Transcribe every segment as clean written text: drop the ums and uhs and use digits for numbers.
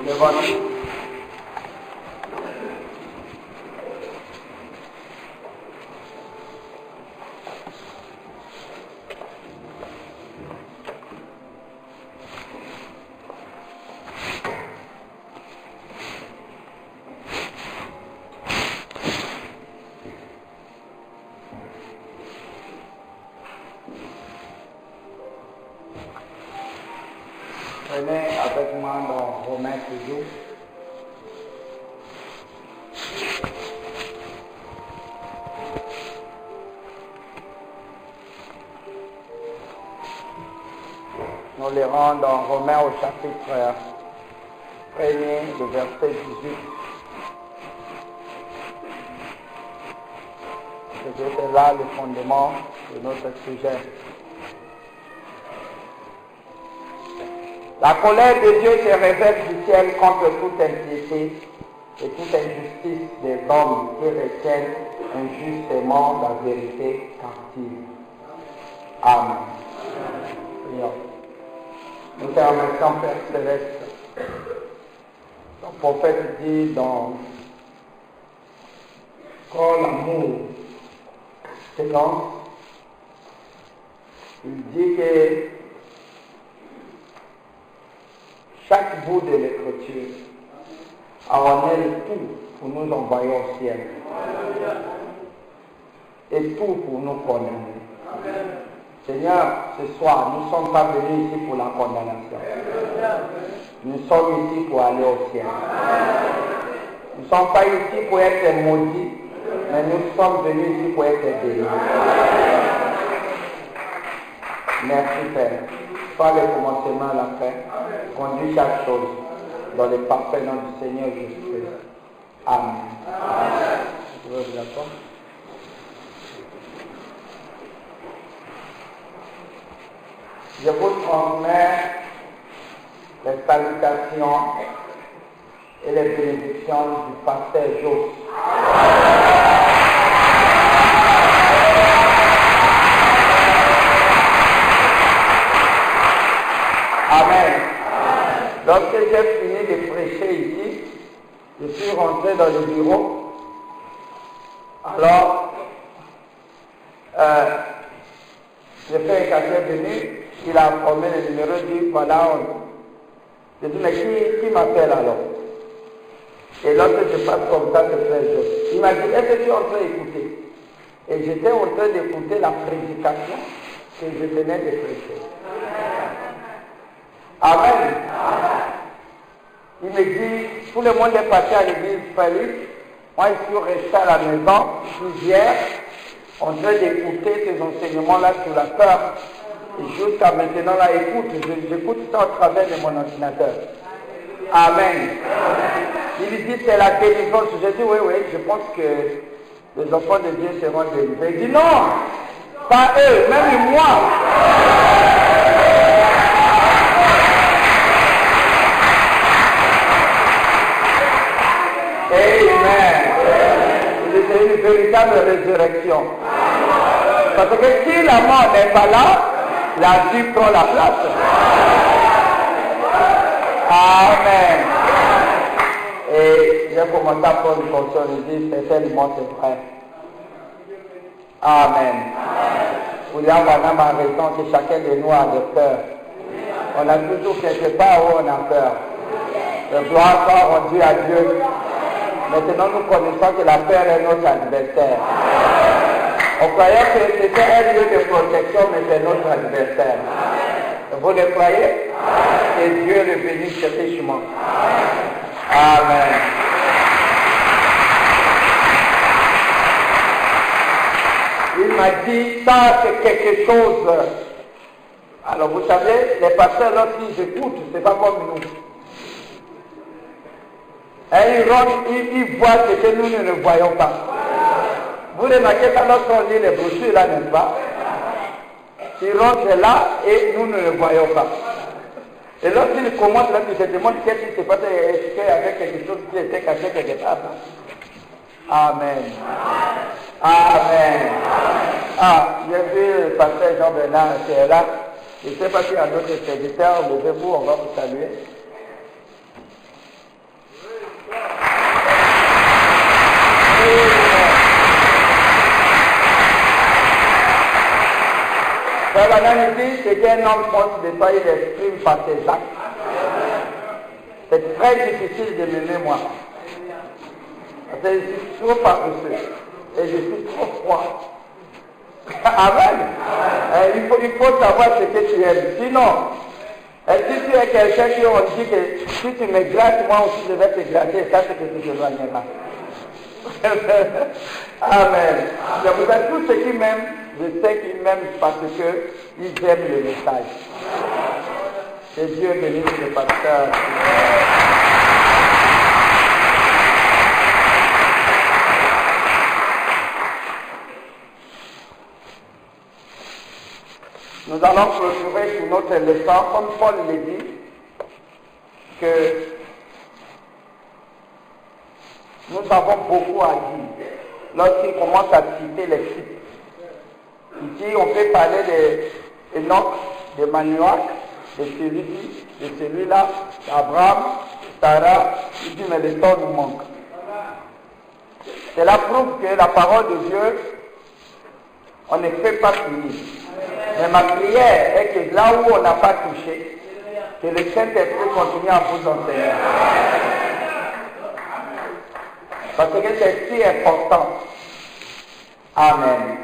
Le vote. Prenez avec moi dans Romains toujours. Nous lirons dans Romains au chapitre 1er, le verset 18. C'était là le fondement de notre sujet. La colère de Dieu se révèle du ciel contre toute impiété et toute injustice des hommes qui retiennent injustement la vérité captive. Amen. Prions. Nous te remercions, Père Céleste. Ton prophète dit dans quand l'amour s'élance, il dit que chaque bout de l'écriture a orné tout pour nous envoyer au ciel. Et tout pour nous condamner. Seigneur, ce soir, nous ne sommes pas venus ici pour la condamnation. Nous sommes ici pour aller au ciel. Nous ne sommes pas ici pour être maudits, mais nous sommes venus ici pour être bénis. Merci Père. Sois le commencement, la fin. Conduis chaque chose dans le parfait nom du Seigneur Jésus-Christ. Amen. Vous êtes d'accord? Je vous transmets les salutations et les bénédictions du pasteur Jos. Amen. Lorsque j'ai fini de prêcher ici, je suis rentré dans le bureau. Alors, j'ai fait un café venu. Il a informé le numéro, dit voilà. J'ai dit mais qui m'appelle alors? Et lorsque je passe comme ça, je fais Jos. Il m'a dit est-ce que tu es en train d'écouter? Et j'étais en train d'écouter la prédication que je venais de prêcher. Amen. Il me dit, tout le monde est parti à l'église Félix. Moi, je suis resté à la maison, hier, en train d'écouter ces enseignements-là sur la peur. Et jusqu'à maintenant, là, j'écoute ça au travers de mon ordinateur. Amen. Il dit, c'est la délivrance. Je dis, oui, je pense que les enfants de Dieu seront délivrés. Il dit, non, pas eux, même moi. Amen. C'est une véritable résurrection. Parce que si la mort n'est pas là, la vie prend la place. Amen. Et j'ai commencé à prendre conscience et dire, c'est tellement vrai. Amen. William Branham a raison que chacun de nous a de peur. On a toujours quelque part où on a peur. Le gloire soit rendue à Dieu. Maintenant, nous connaissons que la peur est notre adversaire. On croyait que c'était un lieu de protection, mais c'est notre adversaire. Vous le croyez? Que Dieu le bénisse richement. Amen. Il m'a dit, ça c'est quelque chose. Alors vous savez, les pasteurs, lorsqu'ils écoutent, c'est pas comme nous. Et ils voient ce que nous ne voyons pas. Vous remarquez quand lorsqu'on lit les brochures là, n'est-ce pas? Ils rentrent là et nous ne le voyons pas. Et lorsqu'ils commencent là, ils se demandent qu'est-ce qui s'est passé, est-ce qu'il y avait quelque chose qui était caché quelque part. Amen. Amen. Ah, j'ai vu le pasteur Jean-Bernard qui est là. Je ne sais pas s'il y a d'autres serviteurs, levez-vous, on va vous saluer. qu'un homme pense de toi, il exprime par ses actes. C'est très difficile de m'aimer moi. Parce que je suis trop paresseux et je suis trop froid. Amen. Il faut savoir ce que tu aimes. Sinon, si tu es quelqu'un qui on dit que si tu me glaces, moi aussi je vais te glacer, ça c'est que tu t'éloigneras. Amen. Je vous dis, tous ceux qui m'aiment, je sais qu'ils m'aiment parce qu'ils aiment le message. Que Dieu bénisse le pasteur. Nous allons clôturer sur notre leçon, comme Paul l'a dit, que nous avons beaucoup à dire lorsqu'il commence à citer les types. Ici, on peut parler d'Enoch, de Manoach, de celui-ci, de celui-là, d'Abraham, Sarah. Il dit, mais le temps nous manque. Cela prouve que la parole de Dieu, on ne peut pas finir. Mais ma prière est que là où on n'a pas touché, que le Saint-Esprit continue à vous enseigner. Parce que c'est si important. Amen.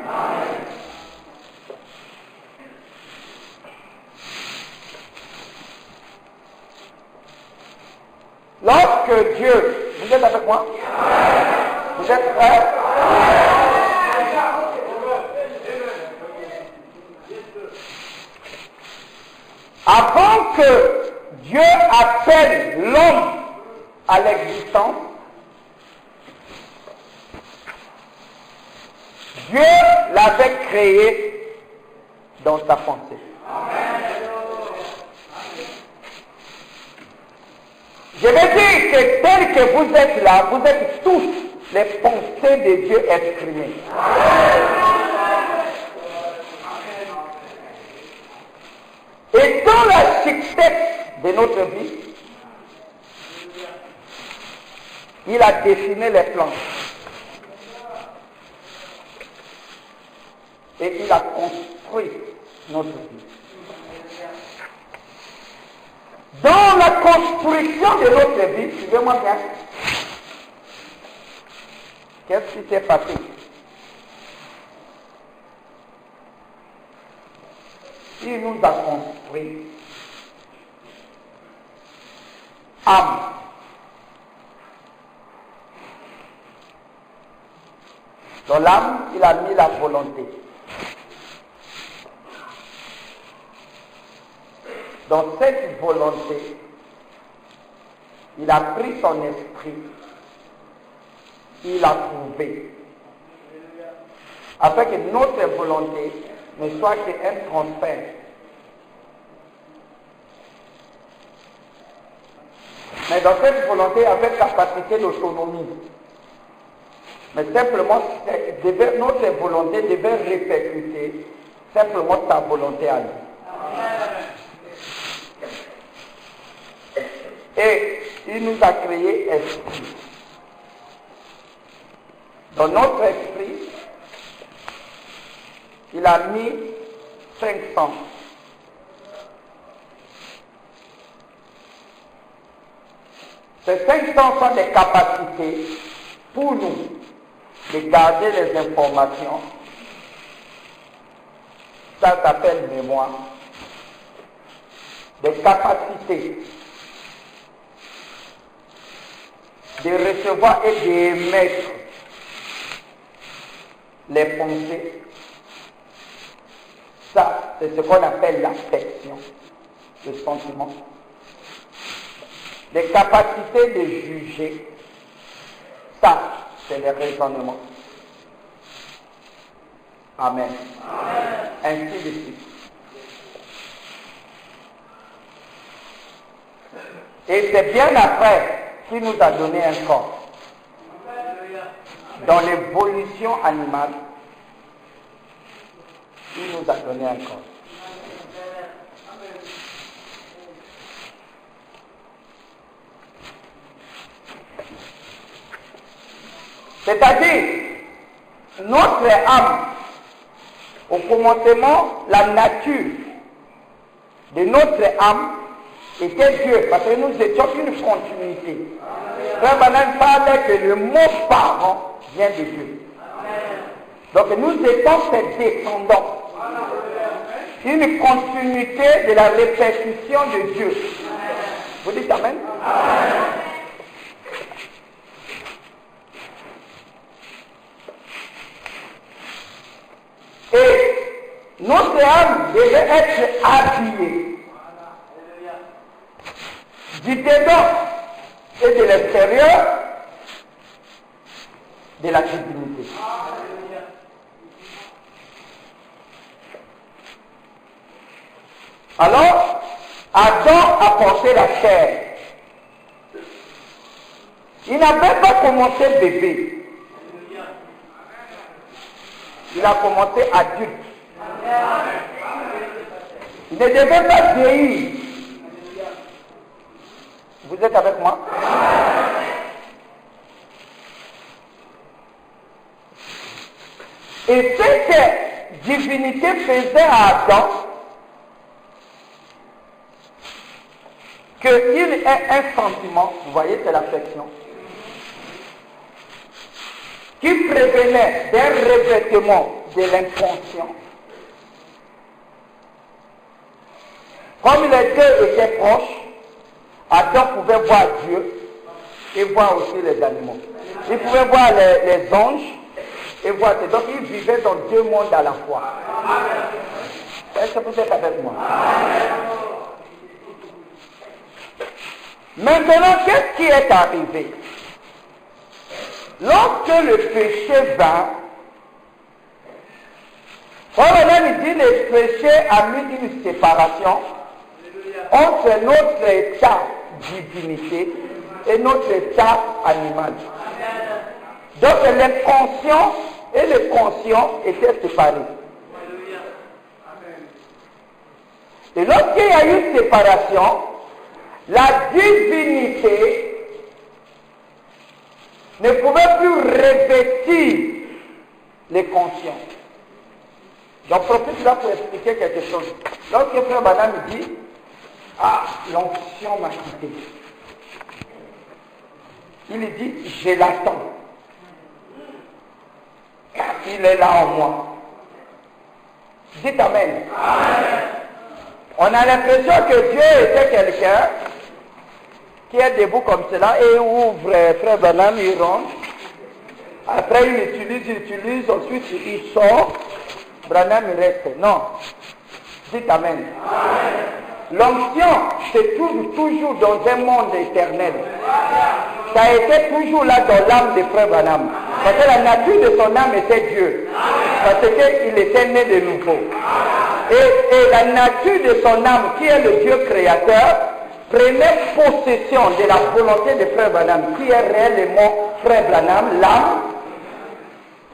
Lorsque Dieu, vous êtes avec moi? Vous êtes prêts? Avant que Dieu appelle l'homme à l'existence, Dieu l'avait créé dans sa pensée. Je veux dire que tel que vous êtes là, vous êtes tous les pensées de Dieu exprimées. Et dans la succès de notre vie, il a dessiné les plans. Et il a construit notre vie. Dans la construction de notre vie, suivez-moi bien, qu'est-ce qui s'est passé? Il nous a construit âme. Dans l'âme, il a mis la volonté. Dans cette volonté, il a pris son esprit, il a trouvé, afin que notre volonté ne soit qu'un transfert. Mais dans cette volonté, avec capacité d'autonomie. Mais simplement, notre volonté devait répercuter simplement sa volonté à lui. Et il nous a créé esprit. Dans notre esprit, il a mis 500. Ces 500 sont des capacités pour nous de garder les informations. Ça s'appelle mémoire. Des capacités de recevoir et d'émettre les pensées. Ça, c'est ce qu'on appelle l'affection, le sentiment. Les capacités de juger. Ça, c'est le raisonnement. Amen. Ainsi de suite. Et c'est bien après qu'il nous a donné un corps. Dans l'évolution animale, il nous a donné un corps. C'est-à-dire, notre âme, au commencement, la nature de notre âme était Dieu, parce que nous étions une continuité. Frère Branham parlait que le mot parent vient de Dieu. Donc nous étions ses descendants. Une continuité de la répétition de Dieu. Vous dites Amen? Et notre âme devait être habillée du dedans et de l'extérieur de la divinité. Alors, Adam a porté la chair. Il n'avait pas commencé bébé. Il a commencé adulte. Il ne devait pas vieillir. Vous êtes avec moi? Et ce que divinité faisait à Adam, qu'il ait un sentiment, vous voyez, c'est l'affection, qui prévenait d'un revêtement de l'inconscient. Comme les deux étaient proches, Adam pouvait voir Dieu et voir aussi les animaux. Il pouvait voir les anges et voir. Donc il vivait dans deux mondes à la fois. Est-ce que vous êtes avec moi? Maintenant, qu'est-ce qui est arrivé? Lorsque le péché vint, il dit le péché a mis une séparation entre notre état divinité et notre état animal. Donc l'inconscient et le conscient étaient séparés. Et lorsqu'il y a eu séparation, la divinité ne pouvait plus revêtir les conscients. J'en profite là pour expliquer quelque chose. Lorsque Frère Branham dit, ah, l'onction m'a quitté. Il dit, je l'attends. Il est là en moi. Dites Amen. On a l'impression que Dieu était quelqu'un qui est debout comme cela et ouvre Frère Branham, il rentre. Après il utilise, ensuite il sort. Branham il reste. Non. Dites Amen. L'onction se trouve toujours dans un monde éternel. Ça a été toujours là dans l'âme de Frère Branham. Parce que la nature de son âme était Dieu. Parce qu'il était né de nouveau. Et la nature de son âme, qui est le Dieu créateur, prenait possession de la volonté de Frère Branham, qui est réellement Frère Branham, l'âme.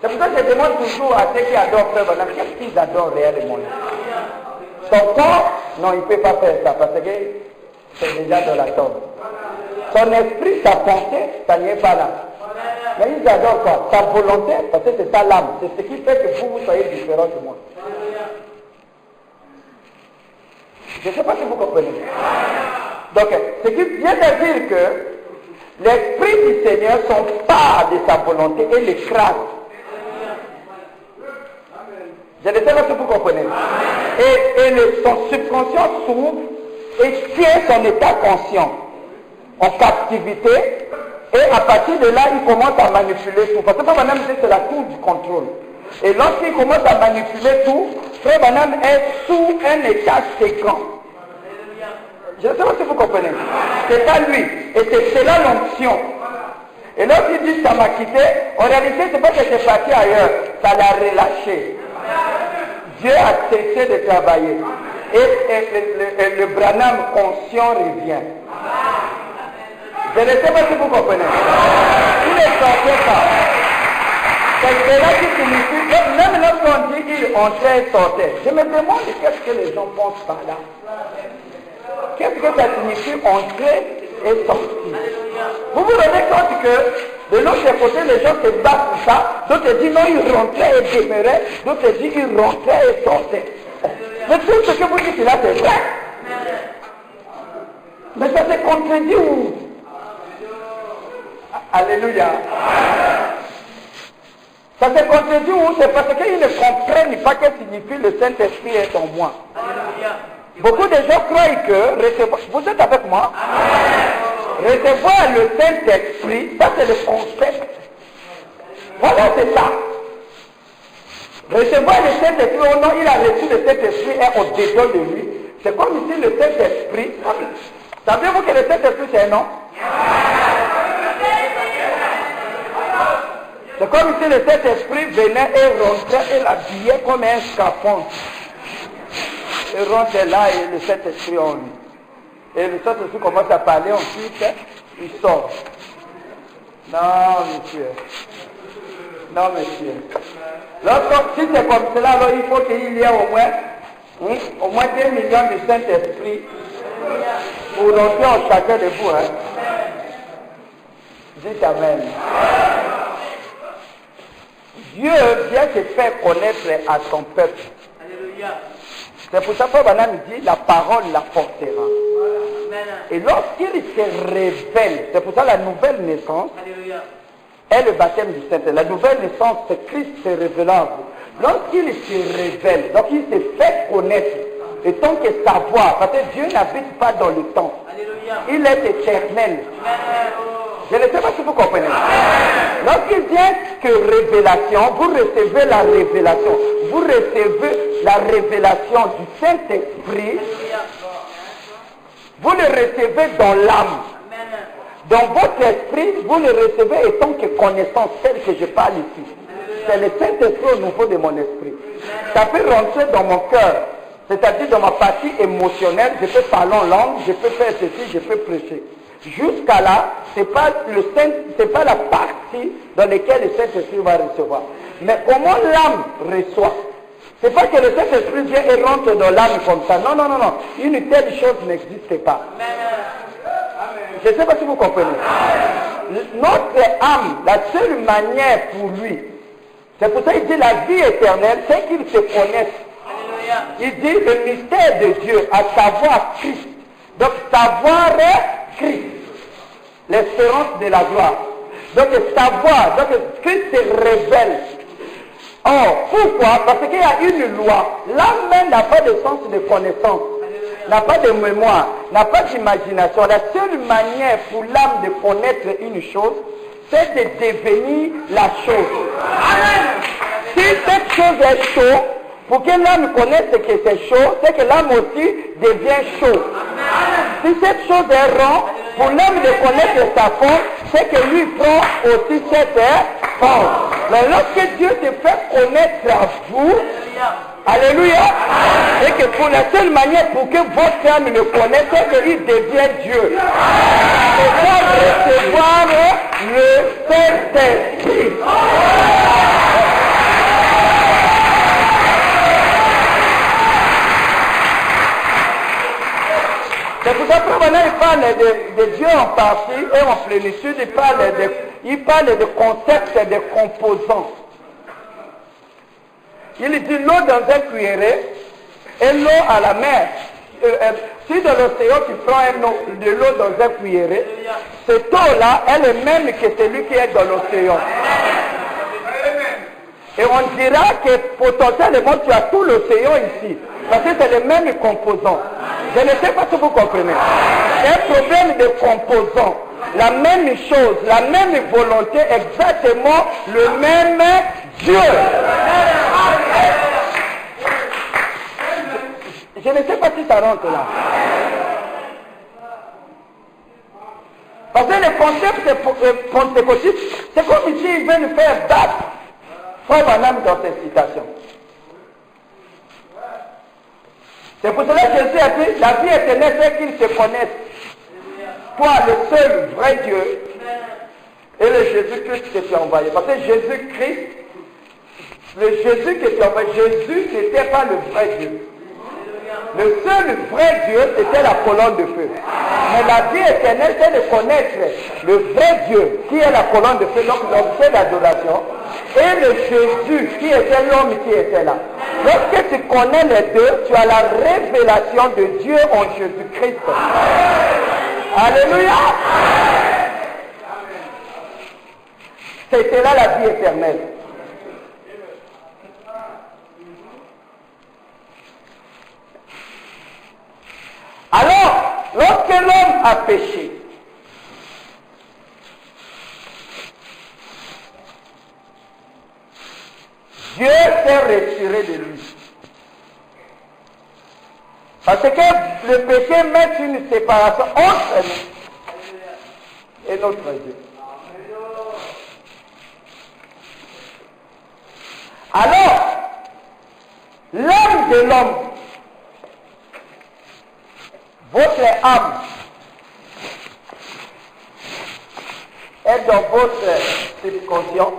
C'est pour ça que je demande toujours à ceux qui adorent Frère Branham, qu'est-ce qu'ils adorent réellement? Son corps, non, il ne peut pas faire ça, parce que c'est déjà dans la tombe. Son esprit, sa pensée, ça n'y est pas là. Mais ils adorent quoi? Sa volonté, parce que c'est ça l'âme. C'est ce qui fait que vous soyez différents de moi. Je ne sais pas si vous comprenez. Donc, ce qui vient de dire que l'Esprit du Seigneur s'empare de sa volonté et l'écrase. Je ne sais pas si vous comprenez. Et son subconscient s'ouvre et tient son état conscient en captivité. Et à partir de là, il commence à manipuler tout. Parce que Frère Branham dit que c'est la tour du contrôle. Et lorsqu'il commence à manipuler tout, Frère Branham est sous un état séquent. Je ne sais pas si vous comprenez. C'est pas lui. Et c'est là l'onction. Et lorsqu'il dit ça m'a quitté, en réalité, c'est pas que c'est parti ailleurs. Ça l'a relâché. Dieu a cessé de travailler. Et le Branham conscient revient. Je ne sais pas si vous comprenez. Il est sorti ça. C'est cela qui signifie, même lorsqu'on dit qu'il entrait et sortait, je me demande qu'est-ce que les gens pensent par là. Qu'est-ce que ça signifie entrer et sortir? Vous vous rendez compte que de l'autre côté, les gens se battent pour ça. D'autres disent non, ils rentraient et demeuraient. D'autres disent qu'ils rentraient et sortaient. Mais tout ce que vous dites là, c'est vrai. Mais ça se contredit où? Alléluia. Ça se contredit où? C'est parce qu'ils ne comprennent pas ce que signifie le Saint-Esprit est en moi. Alléluia. Beaucoup de gens croient que recevoir... Vous êtes avec moi? Amen. Recevoir le Saint-Esprit, ça c'est le concept. Voilà, c'est ça. Recevoir le Saint-Esprit, oh non, il a reçu le Saint-Esprit et au-dedans de lui. C'est comme si le Saint-Esprit... Savez-vous que le Saint-Esprit c'est un nom? C'est comme si le Saint-Esprit venait et rentrait et l'habillait comme un scaphandre. Il rentre là et le Saint-Esprit en lui. Et le Saint-Esprit commence à parler, ensuite il sort. Non, monsieur. Non, monsieur. Lorsque, si c'est comme cela, alors il faut qu'il y ait au moins 2 millions de Saint-Esprit pour rentrer en chacun de vous. Hein. Dites Amen. Dieu vient se faire connaître à son peuple. Alléluia. C'est pour ça que Banam dit la parole la portera. Et lorsqu'il se révèle, c'est pour ça la nouvelle naissance est le baptême du Saint-Esprit. La nouvelle naissance, c'est Christ se révélant à vous. Lorsqu'il se révèle, donc il se fait connaître, et tant que savoir, parce que Dieu n'habite pas dans le temps. Alléluia. Il est éternel. Je ne sais pas si vous comprenez. Lorsqu'il vient que révélation, vous recevez la révélation. Vous recevez la révélation du Saint-Esprit. Vous le recevez dans l'âme. Dans votre esprit, vous le recevez étant que connaissance, celle que je parle ici. C'est le Saint-Esprit au niveau de mon esprit. Ça peut rentrer dans mon cœur, c'est-à-dire dans ma partie émotionnelle. Je peux parler en langue, je peux faire ceci, je peux prêcher. Jusqu'à là, ce n'est pas la partie dans laquelle le Saint-Esprit va recevoir. Mais comment l'âme reçoit? Ce n'est pas que le Saint-Esprit vient et rentre dans l'âme comme ça. Non, non, non, non. Une telle chose n'existe pas. Je ne sais pas si vous comprenez. Notre âme, la seule manière pour lui, c'est pour ça qu'il dit la vie éternelle, c'est qu'il se connaisse. Il dit le mystère de Dieu, à savoir Christ. Donc savoir Christ, l'espérance de la gloire. Donc savoir, donc Christ se révèle. Or, pourquoi? Parce qu'il y a une loi. L'âme même n'a pas de sens de connaissance, n'a pas de mémoire, n'a pas d'imagination. La seule manière pour l'âme de connaître une chose, c'est de devenir la chose. Si cette chose est chaude, pour que l'âme connaisse que c'est chaud, c'est que l'âme aussi devient chaud. Si cette chose est ronde, pour l'homme de connaître sa forme, c'est que lui prend aussi cette forme. Mais lorsque Dieu te fait connaître à vous, alléluia, c'est que pour la seule manière pour que votre âme le connaisse, c'est qu'il devient Dieu. Et pour recevoir le Saint-Esprit. C'est pour ça que maintenant il parle de Dieu en partie et en plénitude, il parle de concepts et de composants. Il dit l'eau dans un cuillerée et l'eau à la mer. Si dans l'océan tu prends de l'eau dans un cuillerée, cette eau-là, elle est même que celui qui est dans l'océan. Et on dira que potentiellement tu as tout l'océan ici. Parce que c'est les mêmes composants. Je ne sais pas si vous comprenez. C'est un problème de composants. La même chose, la même volonté, exactement le même Dieu. Je ne sais pas si ça rentre là. Parce que le concept pentecôtiste, c'est comme si ils veulent faire battre Frère Branham dans cette citation. C'est pour cela que Jésus a dit, la vie éternelle, c'est qu'ils se connaissent. Toi, le seul vrai Dieu, et le Jésus-Christ que tu as envoyé. Parce que Jésus-Christ, le Jésus que tu as envoyé, Jésus n'était pas le vrai Dieu. Le seul vrai Dieu, c'était la colonne de feu. Mais la vie éternelle, c'est de connaître le vrai Dieu, qui est la colonne de feu, donc l'objet d'adoration, et le Jésus, qui était l'homme qui était là. Lorsque tu connais les deux, tu as la révélation de Dieu en Jésus-Christ. Alléluia. C'était là la vie éternelle. Alors, lorsque l'homme a péché, Dieu s'est retiré de lui. Parce que le péché met une séparation entre nous et notre Dieu. Alors, l'âme de l'homme, votre âme, est dans votre subconscient.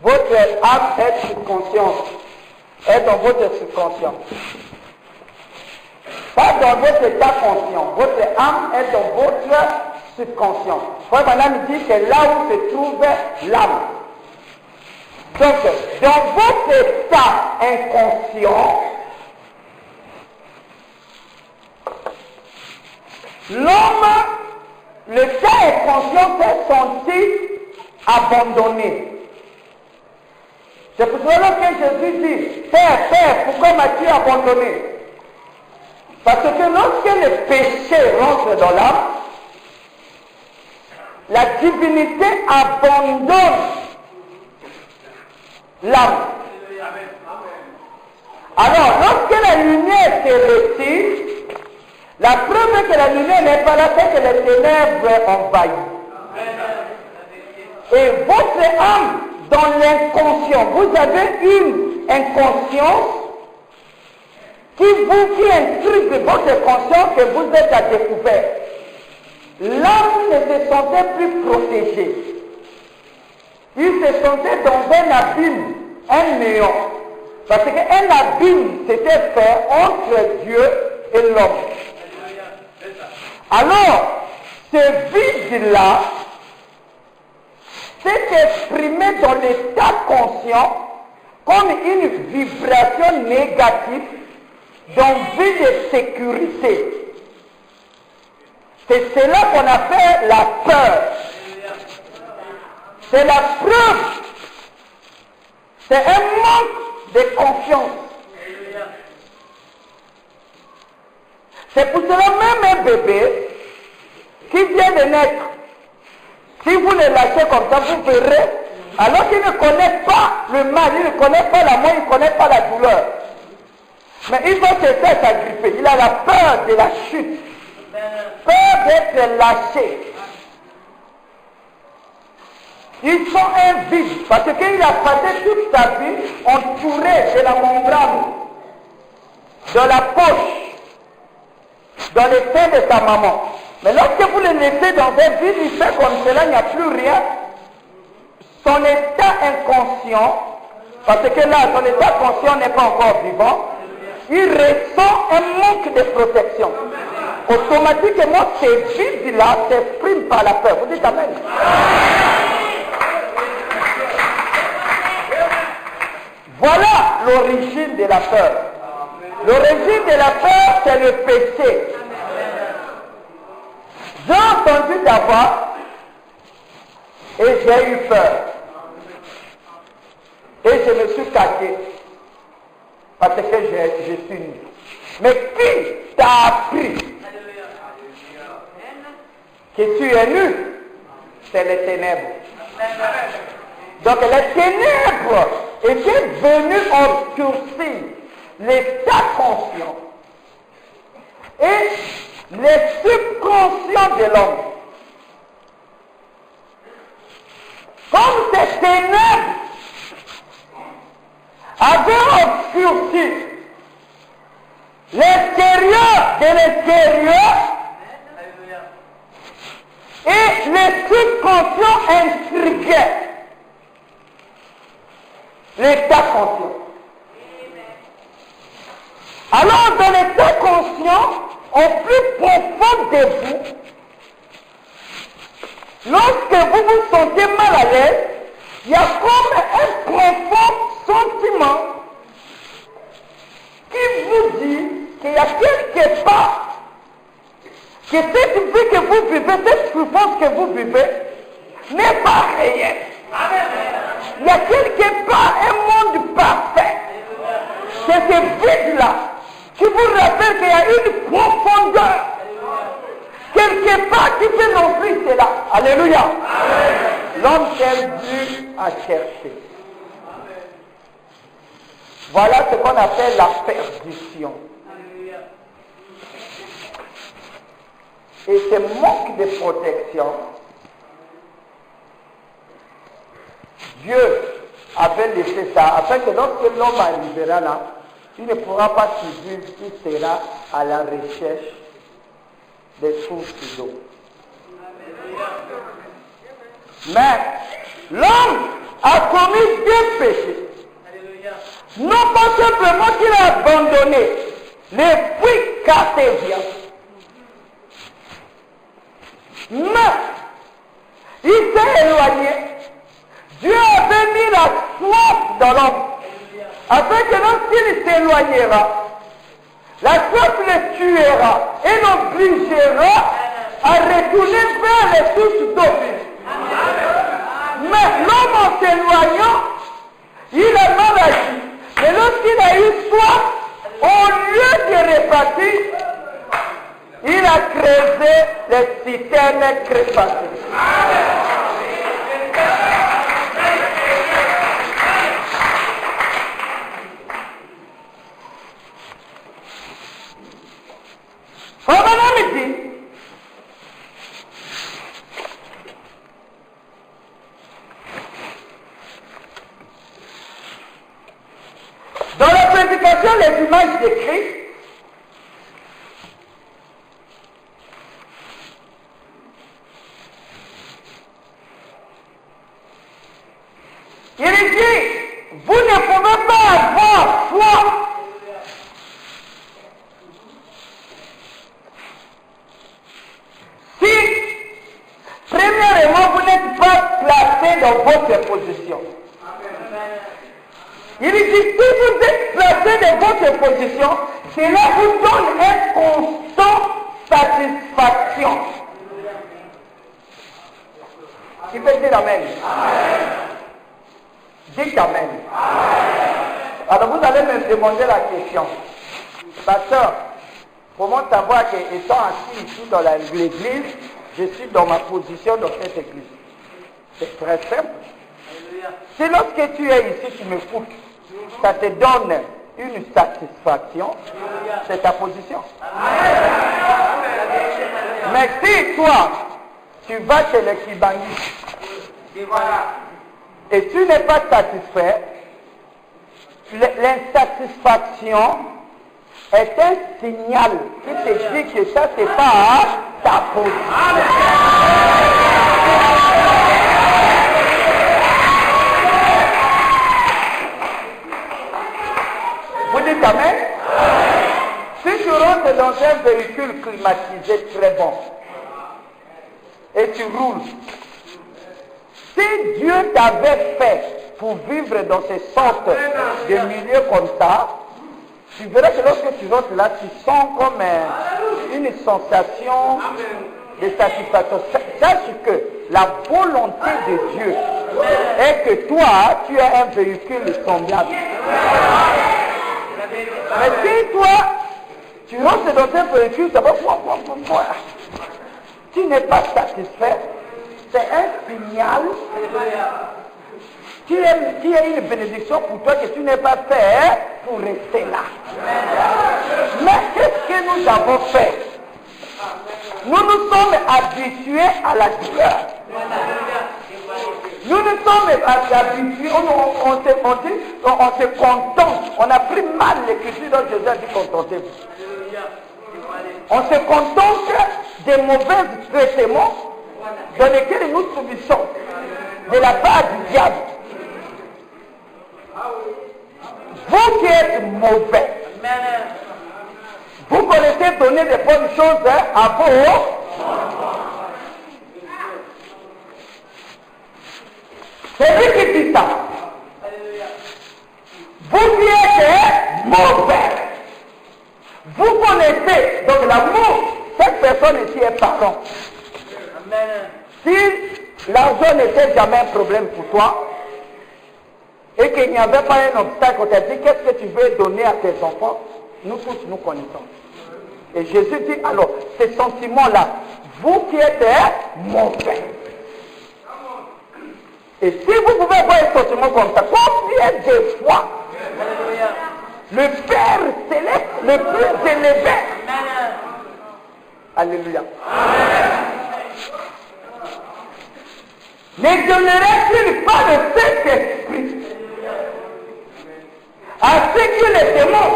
Votre âme est subconsciente, est dans votre subconscient. Pas dans votre état conscient. Votre âme est dans votre subconscient. Frère Branham dit que c'est là où se trouve l'âme. Donc, dans votre état inconscient, l'homme, l'état inconscient s'est senti abandonné. C'est pour cela que Jésus dit, Père, Père, pourquoi m'as-tu abandonné? Parce que lorsque le péché rentre dans l'âme, la divinité abandonne l'âme. Alors, lorsque la lumière se retire, la preuve que la lumière n'est pas là, c'est que les ténèbres envahissent. Et votre âme, dans l'inconscient, vous avez une inconscience qui intrigue votre conscience que vous êtes à découvert. L'âme ne se sentait plus protégée. Il se sentait dans un abîme, un néant. Parce qu'un abîme s'était fait entre Dieu et l'homme. Alors, ce vide-là s'est exprimé dans l'état conscient comme une vibration négative d'envie de sécurité. C'est cela qu'on appelle la peur. C'est la preuve. C'est un manque de confiance. C'est pour cela même un bébé qui vient de naître, si vous le lâchez comme ça, vous verrez, alors qu'il ne connaît pas le mal, il ne connaît pas la mort, il ne connaît pas la douleur. Mais il va se faire s'agripper. Il a la peur de la chute, peur d'être lâché. Il sent un vide, parce qu'il a passé toute sa vie entouré de la membrane, de la poche, dans le sein de sa maman. Mais lorsque vous le laissez dans un vide, il fait comme cela, il n'y a plus rien. Son état inconscient, parce que là, son état conscient n'est pas encore vivant, il ressent un manque de protection. Automatiquement, ces vides-là s'expriment par la peur. Vous dites Amen. Voilà l'origine de la peur. L'origine de la peur, c'est le péché. J'ai entendu d'abord et j'ai eu peur. Et je me suis caché parce que je suis nu. Mais qui t'a appris que tu es nu? C'est les ténèbres. Donc les ténèbres étaient venues obscurcir l'état conscient et les subconscients de l'homme. Comme ces ténèbres avaient obscurci l'extérieur de l'extérieur et les subconscients intriguaient l'état conscient. Alors dans l'état conscient, au plus profond de vous, lorsque vous vous sentez mal à l'aise, il y a comme un profond sentiment nous dit qu'il y a quelque part que cette vie que vous vivez, cette souffrance que vous vivez, n'est pas réelle. Il y a quelque part un monde parfait. C'est ce vide-là qui vous rappelle qu'il y a une profondeur. Quelque part qui peut offrir cela. Alléluia. L'homme perdu à chercher. Voilà ce qu'on appelle la perdition. Et ce manque de protection, Dieu avait laissé ça, afin que lorsque l'homme arrivera là, il ne pourra pas subir, il sera à la recherche des sources d'eau. Mais l'homme a commis deux péchés. Non pas simplement qu'il a abandonné les puits cartésiens, mais il s'est éloigné. Dieu avait mis la soif dans l'homme, afin que lorsqu'il s'éloignera, la soif le tuera et l'obligera à retourner vers les sources d'eau. Mais l'homme en s'éloignant, il a mal agi. Mais lorsqu'il a eu soif, au lieu de répartir, il a creusé les citernes crépassées. Dans la prédication, les images de Christ, il dit, vous ne pouvez pas avoir foi si, premièrement, vous n'êtes pas placé dans votre position. Il dit, si vous êtes placé dans votre position, cela vous donne une constante satisfaction. Qui peut dire Amen? Dites Amen. Alors vous allez me demander la question. Pasteur, comment savoir qu'étant assis ici dans l'église, je suis dans ma position dans cette église? C'est très simple. C'est lorsque tu es ici, tu m'écoutes, ça te donne une satisfaction, c'est ta position. Mais si toi, tu vas chez le Kibangui et tu n'es pas satisfait, l'insatisfaction est un signal qui te dit que ça, c'est pas ta position. Vous dites Amen? Si tu rentres dans un véhicule climatisé très bon et tu roules, si Dieu t'avait fait pour vivre dans ces sortes de milieux comme ça, tu verras que lorsque tu rentres là, tu sens comme une sensation de satisfaction. Sache que la volonté de Dieu est que toi, tu as un véhicule semblable. Mais si toi, tu rentres dans un véhicule, ça va voir. Tu n'es pas satisfait. C'est un signal qui est une bénédiction pour toi que tu n'es pas fait pour rester là. Mais qu'est-ce que nous avons fait? Nous nous sommes habitués à la douleur. Nous nous sommes habitués, on se contente. On a pris mal l'écriture dont Jésus a dit contentez-vous. On se contente des mauvais traitements dans lesquels nous subissons de la part du diable. Vous qui êtes mauvais, vous connaissez donner des bonnes choses à vous. C'est lui qui dit ça. Vous qui êtes mauvais, était, donc l'amour, cette personne ici est parent. Si l'argent n'était jamais un problème pour toi, et qu'il n'y avait pas un obstacle, on t'a dit qu'est-ce que tu veux donner à tes enfants, nous tous nous connaissons. Et Jésus dit alors, ces sentiments-là, vous qui êtes mauvais. Et si vous pouvez avoir un sentiment comme ça, combien de fois le Père céleste, le plus élevé, alléluia, ne donnerait-il pas de cet esprit à ceux qui les démons?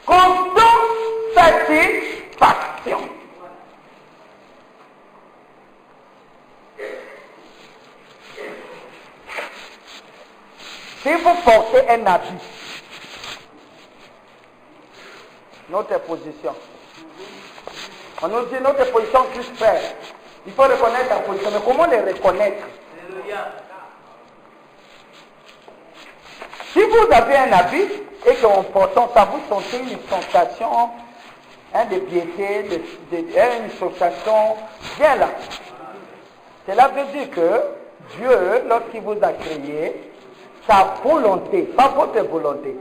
Constante satisfaction. Si vous portez un habit, notre position, on nous dit notre position plus faire. Il faut reconnaître la position, mais comment les reconnaître? Si vous avez un habit et qu'en portant ça, vous sentez une sensation de piété, une sensation bien là. Cela veut dire que Dieu, lorsqu'il vous a créé, sa volonté, pas votre volonté,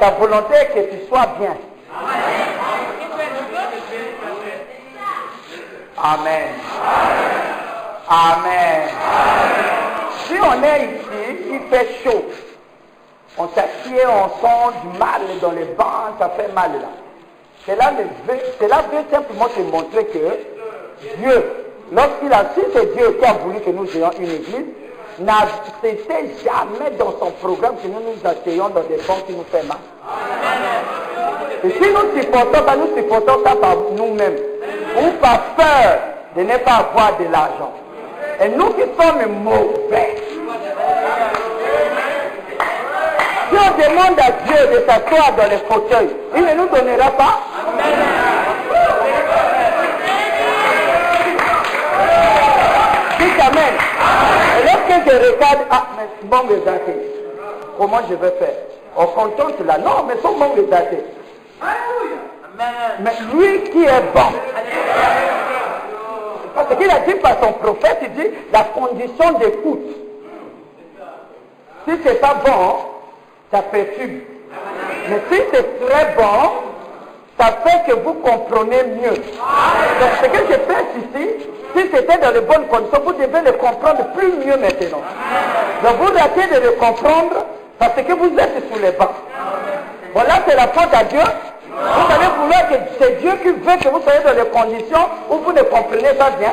sa volonté est que tu sois bien. Amen. Amen. Si on est ici, il fait chaud. On s'assied, on sent du mal dans les bancs, ça fait mal là. Cela veut simplement te montrer que Dieu, lorsqu'il a, si c'est Dieu qui a voulu que nous ayons une église, n'acceptait jamais dans son programme que nous nous asseyons dans des bancs qui nous fait mal. Et si nous supportons ça, nous supportons ça par nous-mêmes, ou par peur de ne pas avoir de l'argent. Et nous qui sommes mauvais, si on demande à Dieu de s'asseoir dans les fauteuils, il ne nous donnera pas. Dites Amen. Et lorsque je regarde, mais bon les athées, comment je vais faire? On contente là, non, mais sont bons les athées. Mais lui qui est bon, parce qu'il a dit par son prophète, il dit la condition d'écoute. Si c'est pas bon, ça perturbe. Mais si c'est très bon, ça fait que vous comprenez mieux. Donc ce que je fais ici, si c'était dans les bonnes conditions, vous devez le comprendre plus mieux maintenant. Donc vous ratez de le comprendre parce que vous êtes sur les bancs. Voilà, c'est la faute à Dieu. Vous allez vouloir que c'est Dieu qui veut que vous soyez dans les conditions où vous ne comprenez pas bien.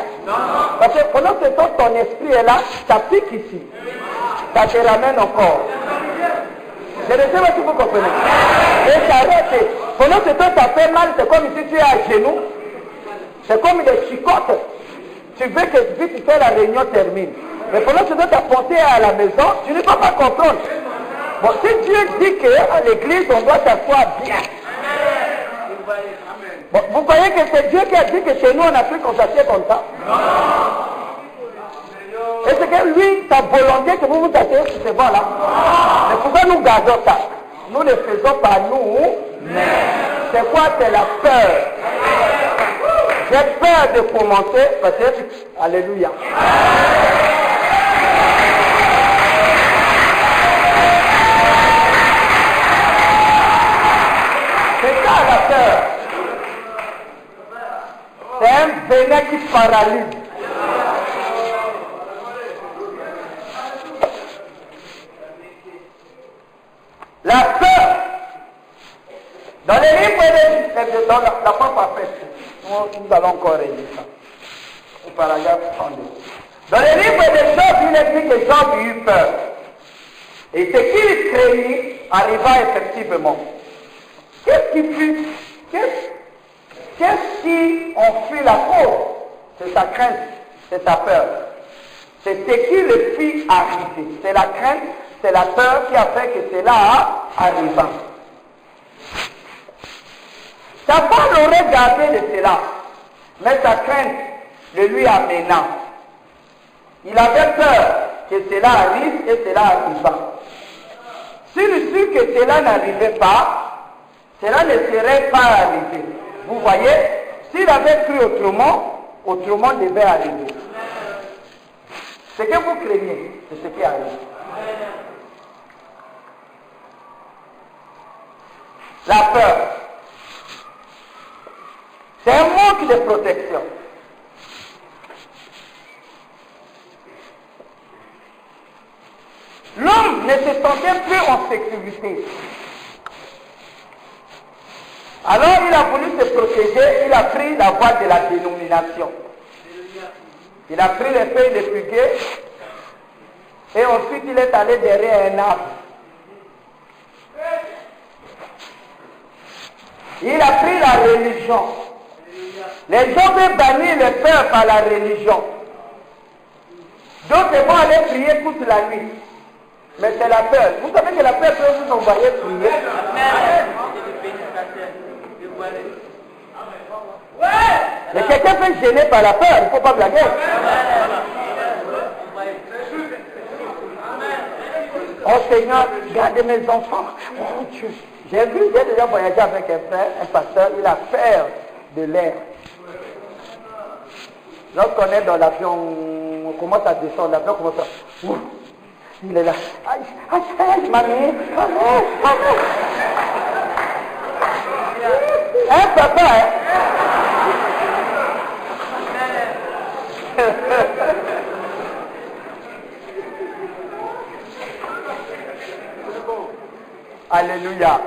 Parce que pendant ce temps, ton esprit est là, ça pique ici. Ça te ramène encore. Je ne sais pas si vous comprenez. Et ça arrête. Pendant ce temps, ça fait mal, c'est comme si tu es à genoux. C'est comme des chicottes. Tu veux que vite fait la réunion termine. Mais pendant ce temps, tu as pensé à la maison, tu ne peux pas comprendre. Bon, si Dieu dit qu'à l'église, on doit s'asseoir bien. Bon, vous croyez que c'est Dieu qui a dit que chez nous, on a pu qu'on s'assied comme ça? Et c'est que lui, sa volonté que vous vous asseyez sur ces bancs-là. Mais pourquoi nous gardons ça? Nous ne faisons pas nous. C'est quoi? C'est la peur. J'ai peur de commencer, parce que, alléluia. C'est ça la peur. C'est un venin qui paralyse. La peur, dans les livres dans la propre après, nous allons encore relire ça. Au paragraphe 32. Dans les livres de Job, il est dit que Job eut peur. Et ce qu'il craignit arriva effectivement. Qu'est-ce qui en fit la cause? C'est sa crainte, c'est sa peur. C'est ce qui le fit arriver. C'est la crainte, c'est la peur qui a fait que cela arriva. Sa femme l'aurait gardé de cela, mais sa crainte le lui amena. Il avait peur que cela arrive et cela arriva. S'il su que cela n'arrivait pas, cela ne serait pas arrivé. Vous voyez, s'il avait cru autrement devait arriver. Ce que vous craignez, c'est ce qui arrive. La peur, c'est un manque de protection. L'homme ne se sentait plus en sécurité. Alors il a voulu se protéger, il a pris la voie de la dénomination. Il a pris les feuilles de figuier et ensuite il est allé derrière un arbre. Il a pris la religion. Les gens veulent bannir les peurs par la religion. D'autres vont aller prier toute la nuit. Mais c'est la peur. Vous savez que la peur peut vous envoyer prier. Mais quelqu'un peut gêner par la peur, il ne faut pas blaguer. Oh Seigneur, gardez mes enfants. Oh Dieu. J'ai déjà voyagé avec un frère, un pasteur, il a peur de l'air. Lorsqu'on est dans l'avion, on commence à descendre, l'avion commence à... Ouf, il est là. Aïe, aïe, aïe, mamie. Hein, papa, hein? Alléluia.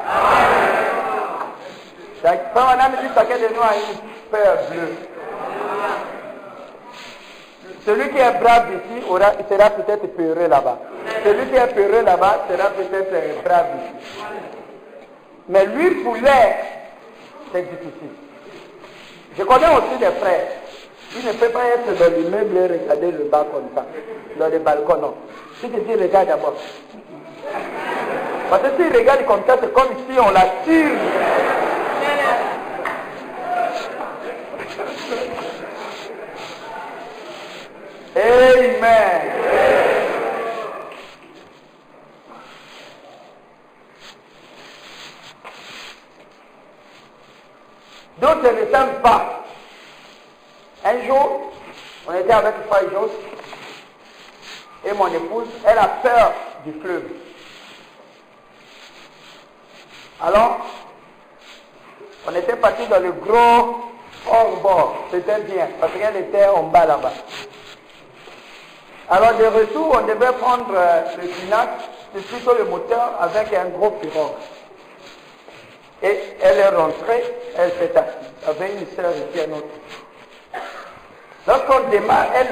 On a dit chacun de nous a une peur bleue. Celui qui est brave ici sera peut-être peureux là-bas. Celui qui est peureux là-bas sera peut-être brave ici. Mais lui, pour l'air, c'est difficile. Je connais aussi des frères. Il ne peut pas être dans l'immeuble et regarder le bas comme ça. Dans les balcons, non. Si tu dis, regarde d'abord. Parce que s'il regarde comme ça, c'est comme si on la tire. Amen. D'autres ne s'aiment pas. Un jour, on était avec Frère Jos et mon épouse, elle a peur du fleuve. Alors, on était parti dans le gros hors-bord. C'était bien, parce qu'elle était en bas là-bas. Alors, de retour, on devait prendre le Finac, c'est plutôt le moteur, avec un gros pirogue. Et elle est rentrée, elle s'est assise, avec une sœur ici, un autre. Lorsqu'on démarre, elle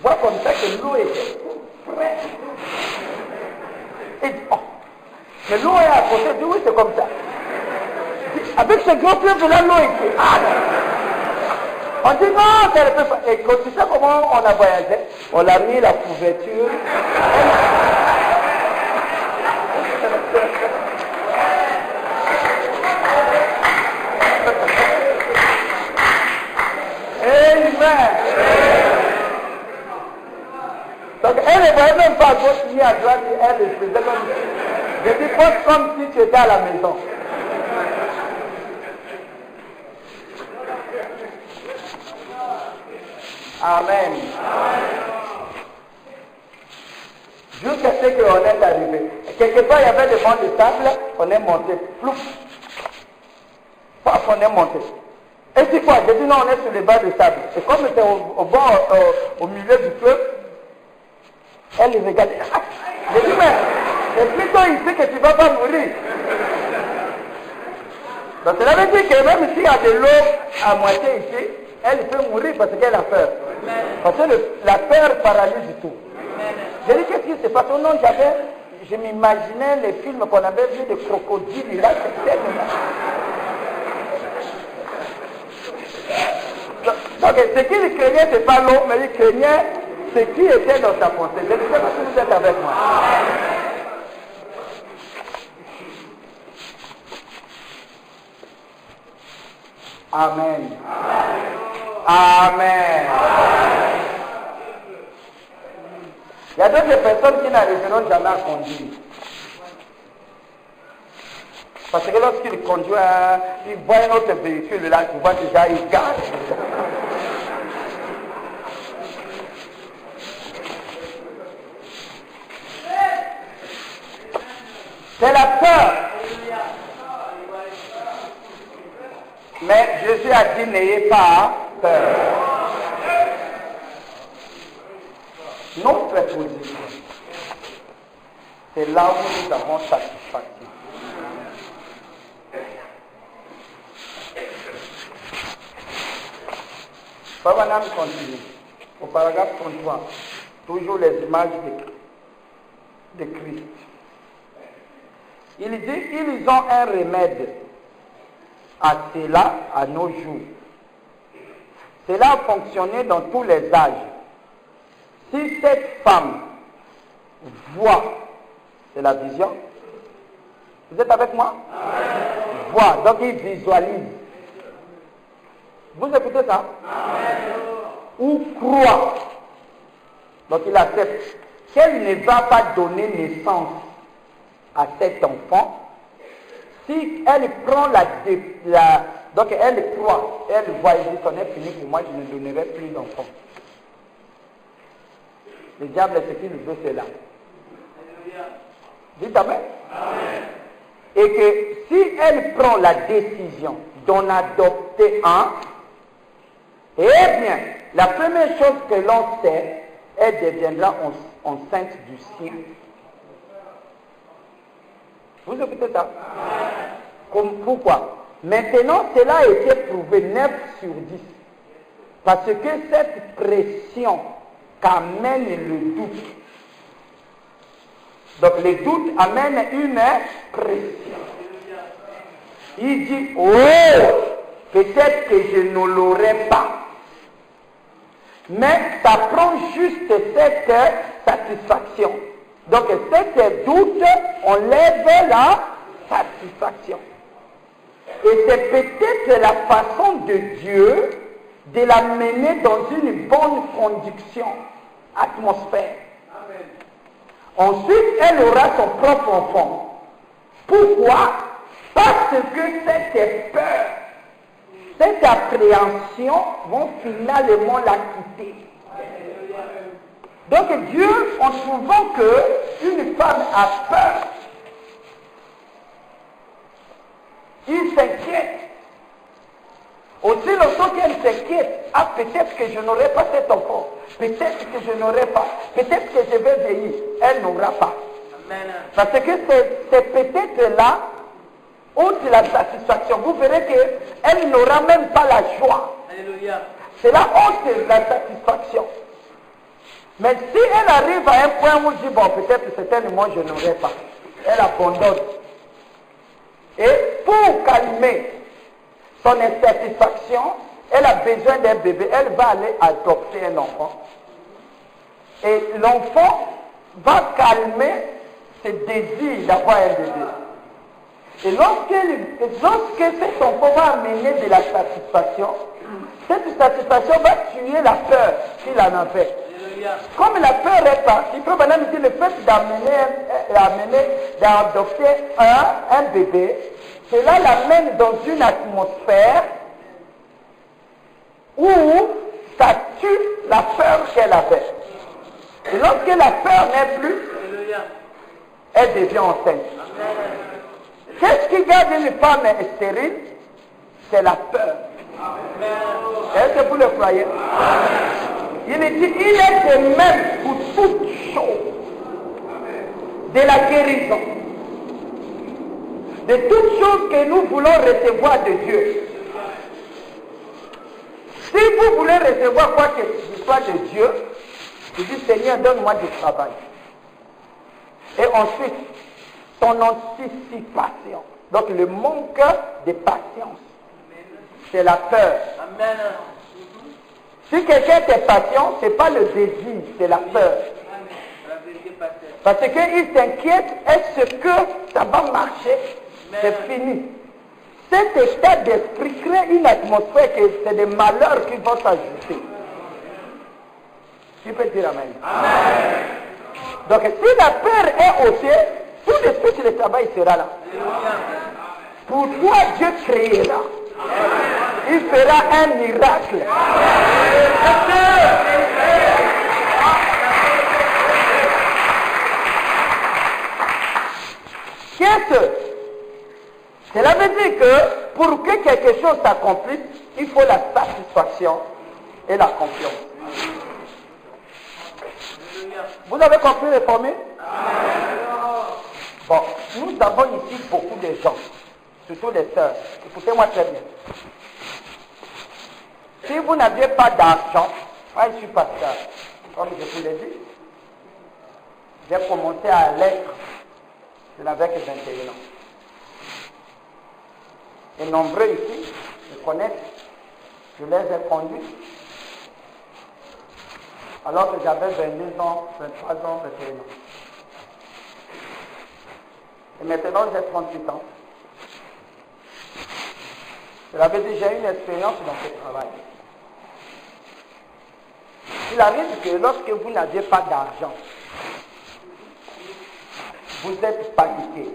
voit comme ça que l'eau est prête. Et dit, oh, mais l'eau est à côté, dit oui, c'est comme ça. Avec ce gros fleuve là, l'eau est... Ah, on dit non, ça ne peut pas. Et quand tu sais comment on a voyagé, on a mis la couverture. Amen. Donc elle ne voyait même pas à gauche ni à droite, elle le faisait comme ça. Je dis, pose comme si tu étais à la maison. Amen. Jusqu'à ce qu'on est arrivé. Quelque part, il y avait des bancs de sable, on est monté. Plouf. Paf, on est monté. Et c'est quoi? J'ai dit non, on est sur les bancs de sable. Et comme c'était au milieu du fleuve, elle les regardait. J'ai dit, mais c'est plutôt ici que tu ne vas pas mourir. Donc cela veut dire que même s'il y a de l'eau à moitié ici, elle peut mourir parce qu'elle a peur. Parce que la peur paralyse tout. J'ai dit, qu'est-ce qui se passe? Non, je m'imaginais les films qu'on avait vus de crocodiles, là, c'était donc ce qu'il craignait, ce n'est pas l'eau, mais il craignait ce qui était dans sa pensée. Je ne sais pas si vous êtes avec moi. Amen. Amen. Il y a d'autres personnes qui n'arriveront jamais à conduire. Parce que lorsqu'il conduit, il voit un autre véhicule là, tu vois déjà, il gagne. C'est la peur. Mais Jésus a dit, n'ayez pas peur. Notre position, c'est là où nous avons satisfaction. Babanam continue. Au paragraphe 33, toujours les images de Christ. Il dit, ils ont un remède à cela à nos jours. Cela a fonctionné dans tous les âges. Si cette femme voit, c'est la vision. Vous êtes avec moi? Voit, donc il visualise. Vous écoutez ça? Ou croit. Donc il accepte qu'elle ne va pas donner naissance à cet enfant. Si elle prend donc elle croit, elle voit, elle dit, c'en est fini pour moi, je ne donnerai plus d'enfant. Le diable, ce qu'il veut, c'est là. Dites amen. Et que si elle prend la décision d'en adopter un, eh bien, la première chose que l'on sait, elle deviendra enceinte du ciel. Vous écoutez ça? Pourquoi? Maintenant, cela a été prouvé 9 sur 10. Parce que cette pression qu'amène le doute. Donc le doute amène une pression. Il dit, oh, peut-être que je ne l'aurai pas. Mais ça prend juste cette satisfaction. Donc cet doute enlève la satisfaction. Et c'est peut-être la façon de Dieu de la mener dans une bonne conduction, atmosphère. Amen. Ensuite, elle aura son propre enfant. Pourquoi? Parce que cette peur, cette appréhension vont finalement la quitter. Donc Dieu, en trouvant qu'une femme a peur, il s'inquiète. Aussi longtemps qu'elle s'inquiète, ah peut-être que je n'aurai pas cet enfant, peut-être que je n'aurai pas, peut-être que je vais vieillir, elle n'aura pas. Amen. Parce que c'est peut-être là, outre la satisfaction, vous verrez qu'elle n'aura même pas la joie. Alléluia. C'est là haute la satisfaction. Mais si elle arrive à un point où elle dit, bon, peut-être certainement je n'aurai pas, elle abandonne. Et pour calmer son insatisfaction, elle a besoin d'un bébé, elle va aller adopter un enfant. Et l'enfant va calmer ses désirs d'avoir un bébé. Et lorsque cet enfant va amener de la satisfaction, cette satisfaction va tuer la peur qu'il en avait. Comme la peur est partie, il peut maintenant dire le fait d'adopter un bébé, cela l'amène dans une atmosphère où ça tue la peur qu'elle avait. Et lorsque la peur n'est plus, elle devient enceinte. Qu'est-ce qui garde une femme stérile? C'est la peur. Est-ce que vous le croyez? Il dit, il est de même pour toutes choses de la guérison. De toutes choses que nous voulons recevoir de Dieu. Si vous voulez recevoir quoi que ce soit de Dieu, il dit, Seigneur, donne-moi du travail. Et ensuite, ton anticipation. Donc le manque de patience. C'est la peur. Amen. Si quelqu'un est patient, ce n'est pas le désir, c'est la peur. Parce qu'il s'inquiète, est-ce que ça va marcher? C'est fini. Cet état d'esprit crée une atmosphère que c'est des malheurs qui vont s'ajouter. Tu peux dire amen. Amen. Donc si la peur est ôtée, tout de suite le travail sera là. Pour toi, Dieu créera. Il fera un miracle. Qu'est-ce que cela veut dire que pour que quelque chose s'accomplisse, il faut la satisfaction et la confiance. Vous avez compris les formules? Bon, nous avons ici beaucoup de gens, surtout les sœurs. Écoutez-moi très bien. Si vous n'aviez pas d'argent, moi je suis pasteur, comme je vous l'ai dit, j'ai commencé à l'être, je n'avais que 21 ans. Et nombreux ici me connaissent, je les ai conduits. Alors que j'avais 22 ans, 23 ans, 21 ans. Et maintenant j'ai 38 ans. Cela veut dire que j'ai une expérience dans ce travail. Il arrive que lorsque vous n'aviez pas d'argent, vous êtes paniqué.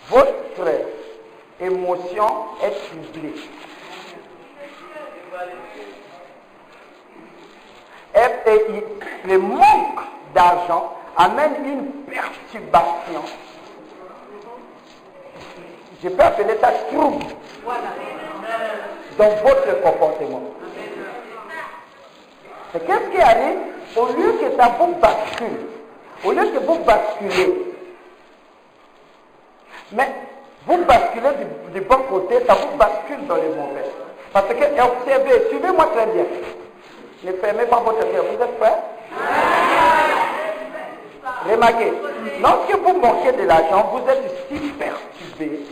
Votre émotion est troublée. Et le manque d'argent amène une perturbation. Je peux appeler ça trouble dans votre comportement. Et qu'est-ce qui arrive? Au lieu que ça vous bascule, au lieu que vous basculez, mais vous basculez du bon côté, ça vous bascule dans le mauvais. Parce que, observez, suivez-moi très bien. Ne fermez pas votre cœur. Vous êtes prêts? Remarquez, lorsque vous manquez de l'argent, vous êtes si perturbé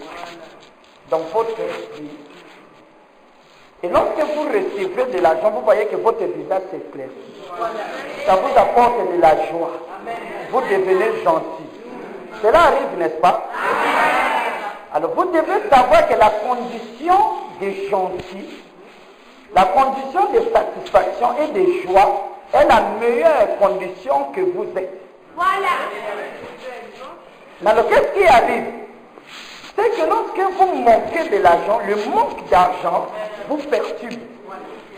dans votre esprit. Et lorsque vous recevez de l'argent, vous voyez que votre visage s'éclaircit. Ça vous apporte de la joie. Vous devenez gentil. Cela arrive, n'est-ce pas? Alors vous devez savoir que la condition des gentils, la condition de satisfaction et de joie est la meilleure condition que vous êtes. Voilà. Alors qu'est-ce qui arrive? C'est que lorsque vous manquez de l'argent, le manque d'argent vous perturbe.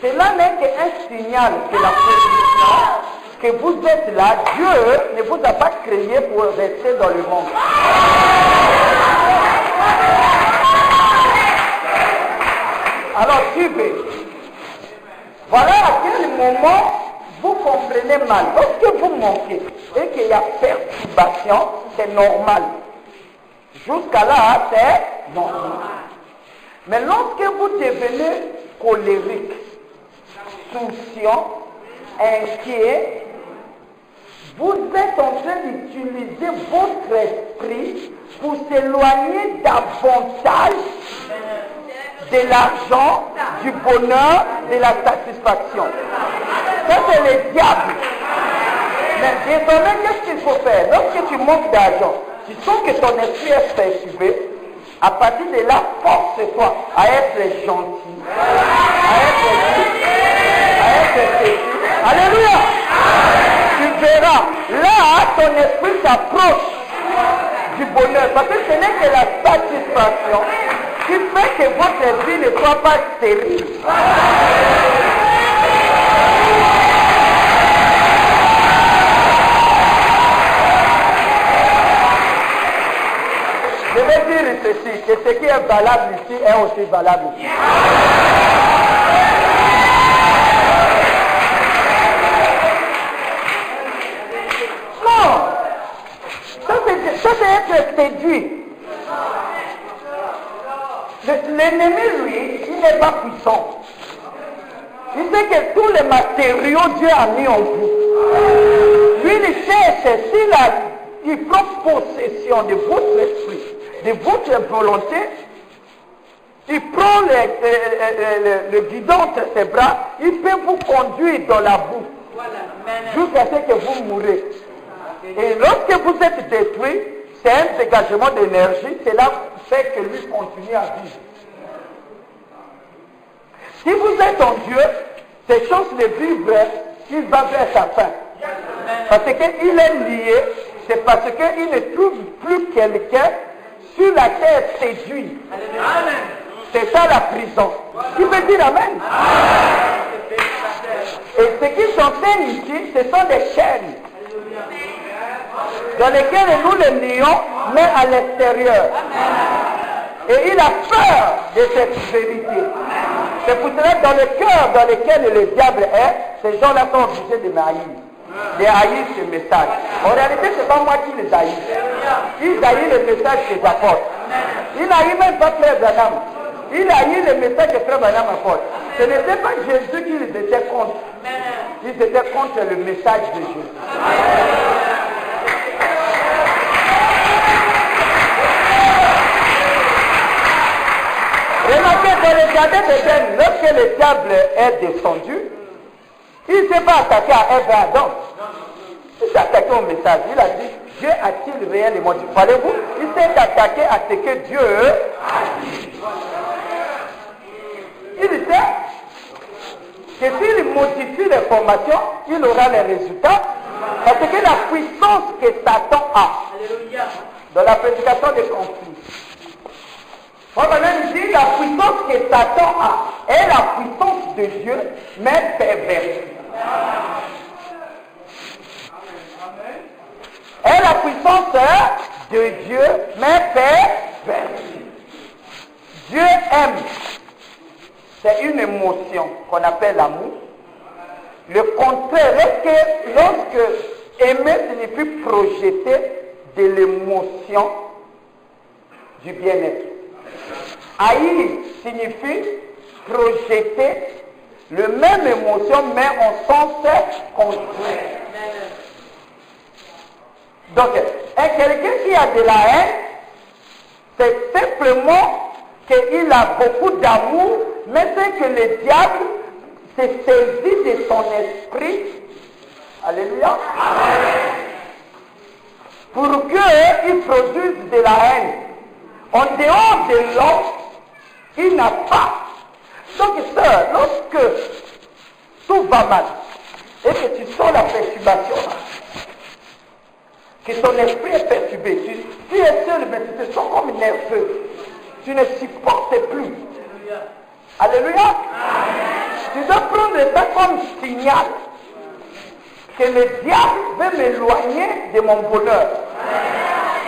Cela n'est qu'un signal que la position que vous êtes là, Dieu ne vous a pas créé pour rester dans le monde. Alors suivez. Voilà à quel moment vous comprenez mal. Lorsque vous manquez et qu'il y a perturbation, c'est normal. Jusqu'à là, c'est normal. Mais lorsque vous devenez colérique, souciant, inquiet, vous êtes en train d'utiliser votre esprit pour s'éloigner davantage de l'argent, du bonheur, de la satisfaction. Ça, c'est le diable. Mais désormais, qu'est-ce qu'il faut faire? Lorsque tu manques d'argent, tu sens que ton esprit est perturbé, à partir de là, force-toi à être gentil, à être doux, à être sécu. Alléluia! Tu verras, là, ton esprit s'approche du bonheur, parce que ce n'est que la satisfaction qui fait que votre vie ne soit pas stérile. Je vais dire ceci, que ce qui est valable ici est aussi valable ici. Non! Ça c'est être séduit. L'ennemi, lui, il n'est pas puissant. Il sait que tous les matériaux Dieu a mis en vous. Lui, il cherche, il prend possession de votre esprit, de votre volonté, il prend le guidon entre ses bras, il peut vous conduire dans la boue, jusqu'à ce que vous mourrez. Et lorsque vous êtes détruit, c'est un dégagement d'énergie, cela fait que lui continue à vivre. Si vous êtes en Dieu, ces chances de vivre, il va vers sa fin. Parce qu'il est lié, c'est parce qu'il ne trouve plus quelqu'un sur la terre séduit. C'est ça la prison. Qui peut dire Amen? Et ce qui s'enseigne ici, ce sont des chaînes dans lesquelles nous les lions, mais à l'extérieur. Et il a peur de cette vérité. C'est pour cela que dans le cœur dans lequel le diable est, ces gens-là sont obligés de m'haïr. De haïr ce message. En réalité, ce n'est pas moi qui les haïs. Ils haïssent le message que j'apporte. Ils n'haïssent même pas Frère Branham. Ils haïssent le message que Frère Branham apporte. Ce n'était pas Jésus qui les était contre. Ils étaient contre le message de Jésus. Remarquez dans le jardin d'Éden, lorsque le diable est descendu, il ne s'est pas attaqué à Ève et à Adam. Il s'est attaqué au message. Il a dit, Dieu a-t-il réellement dit? Voyez-vous, il s'est attaqué à ce que Dieu a dit. Il sait que s'il modifie les formations, il aura les résultats. Parce que la puissance que Satan a dans la prédication des conflits, il dit la puissance que Satan a est la puissance de Dieu, mais pervertie. Est la puissance de Dieu, mais pervertie. Dieu aime. C'est une émotion qu'on appelle l'amour. Le contraire est que lorsque aimer signifie projeter de l'émotion du bien-être. Haïr signifie projeter le même émotion mais en sens contraire. Donc, quelqu'un qui a de la haine, c'est simplement qu'il a beaucoup d'amour, mais c'est que le diable s'est saisi de son esprit. Alléluia. Pour qu'il produise de la haine. En dehors de l'homme, il n'a pas. Donc, sœur, lorsque tout va mal, et que tu sens la perturbation, que ton esprit est perturbé, tu es seul, mais tu te sens comme nerveux. Tu ne supportes plus. Alléluia. Tu dois prendre ça comme signal que le diable veut m'éloigner de mon bonheur.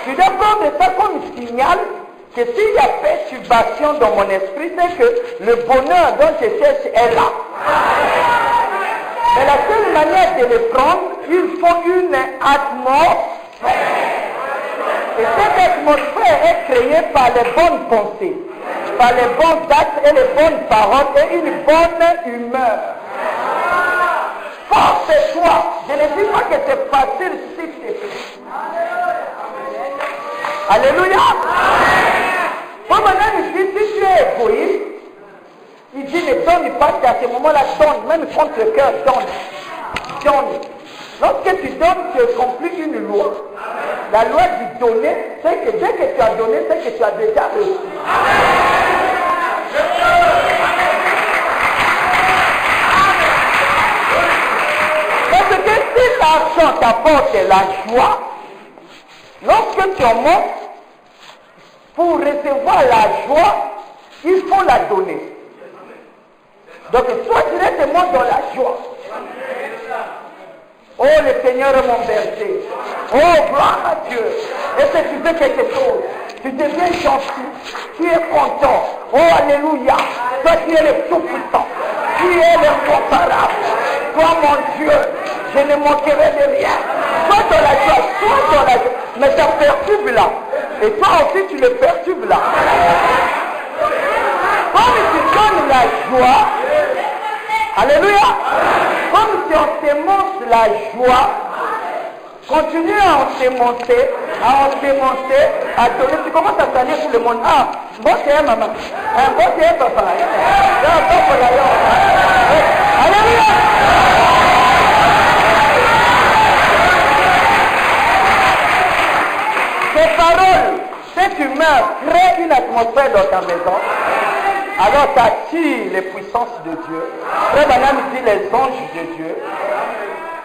Tu dois prendre ça comme signal que s'il y a perturbation dans mon esprit, c'est que le bonheur dont je cherche est là. Mais la seule manière de le prendre, il faut une atmosphère. Et cette atmosphère est créée par les bonnes pensées, par les bons actes et les bonnes paroles et une bonne humeur. Force-toi. Je ne dis pas que c'est facile si c'est fait. Alléluia. Bon, maintenant, il dit, si tu es égoïste, il dit, ne donne pas, à ce moment-là, donne, même contre le cœur, donne. Lorsque tu donnes, tu accomplis une loi. La loi du donner, c'est que dès que tu as donné, c'est que tu as déjà reçu. Parce que si l'argent t'apporte la joie, lorsque tu en montes, pour recevoir la joie, il faut la donner. Donc, sois directement dans la joie. Oh, le Seigneur est mon berger. Oh, gloire à Dieu. Et si tu fais quelque chose, tu deviens gentil. Tu es content. Oh, alléluia. Toi, tu es le tout-puissant. Tu es l'incomparable. Toi, mon Dieu, je ne manquerai de rien. Sois dans la joie, sois dans la joie. Mais ça perturbe là. Et toi aussi, tu le perturbes là. Comme tu donnes la joie, alléluia, comme si on s'émonce la joie, continue à ensemencer, à donner. Tu commences à salir tout le monde. Ah, bon c'est maman, bon c'est papa. Alléluia. Ces paroles, cette humeur crée une atmosphère dans ta maison. Alors ça attire les puissances de Dieu. Frère Branham dit les anges de Dieu.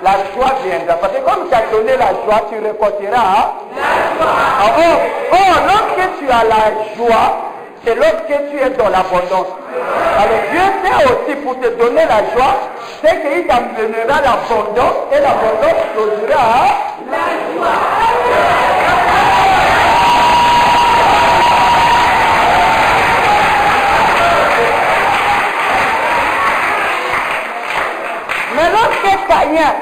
La joie viendra. Parce que comme tu as donné la joie, tu récolteras la joie. Oh, lorsque tu tu as la joie, c'est lorsque tu es dans l'abondance. Alors Dieu sait aussi pour te donner la joie, c'est qu'il t'amènera l'abondance et l'abondance produira la joie. Mais lorsque Caïn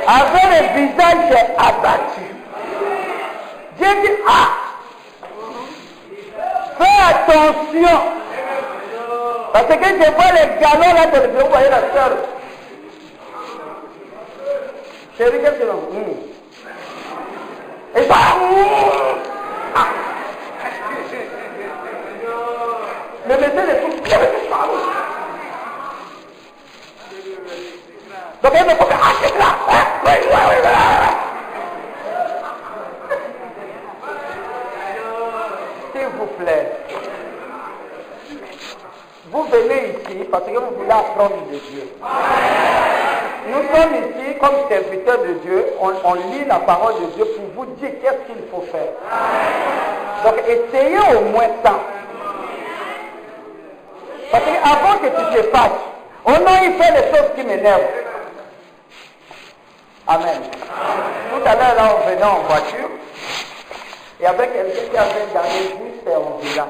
avait le visage abattu, Dieu dit, fais attention. Parce que je vois les galons là de vous voyez la sœur. Chérie, qu'est-ce que c'est? Et ça. Le médecin est tout. Donc il me faut que c'est là. Oui. S'il vous plaît. Vous venez ici parce que vous voulez apprendre de Dieu. Nous sommes ici comme serviteurs de Dieu. On lit la parole de Dieu pour vous dire qu'est-ce qu'il faut faire. Donc essayez au moins ça. Parce qu'avant que tu te fasses, on a eu fait les choses qui m'énervent. Amen. Tout à l'heure, là, on venait en voiture. Et avec quelqu'un qui avait gardé juste en village.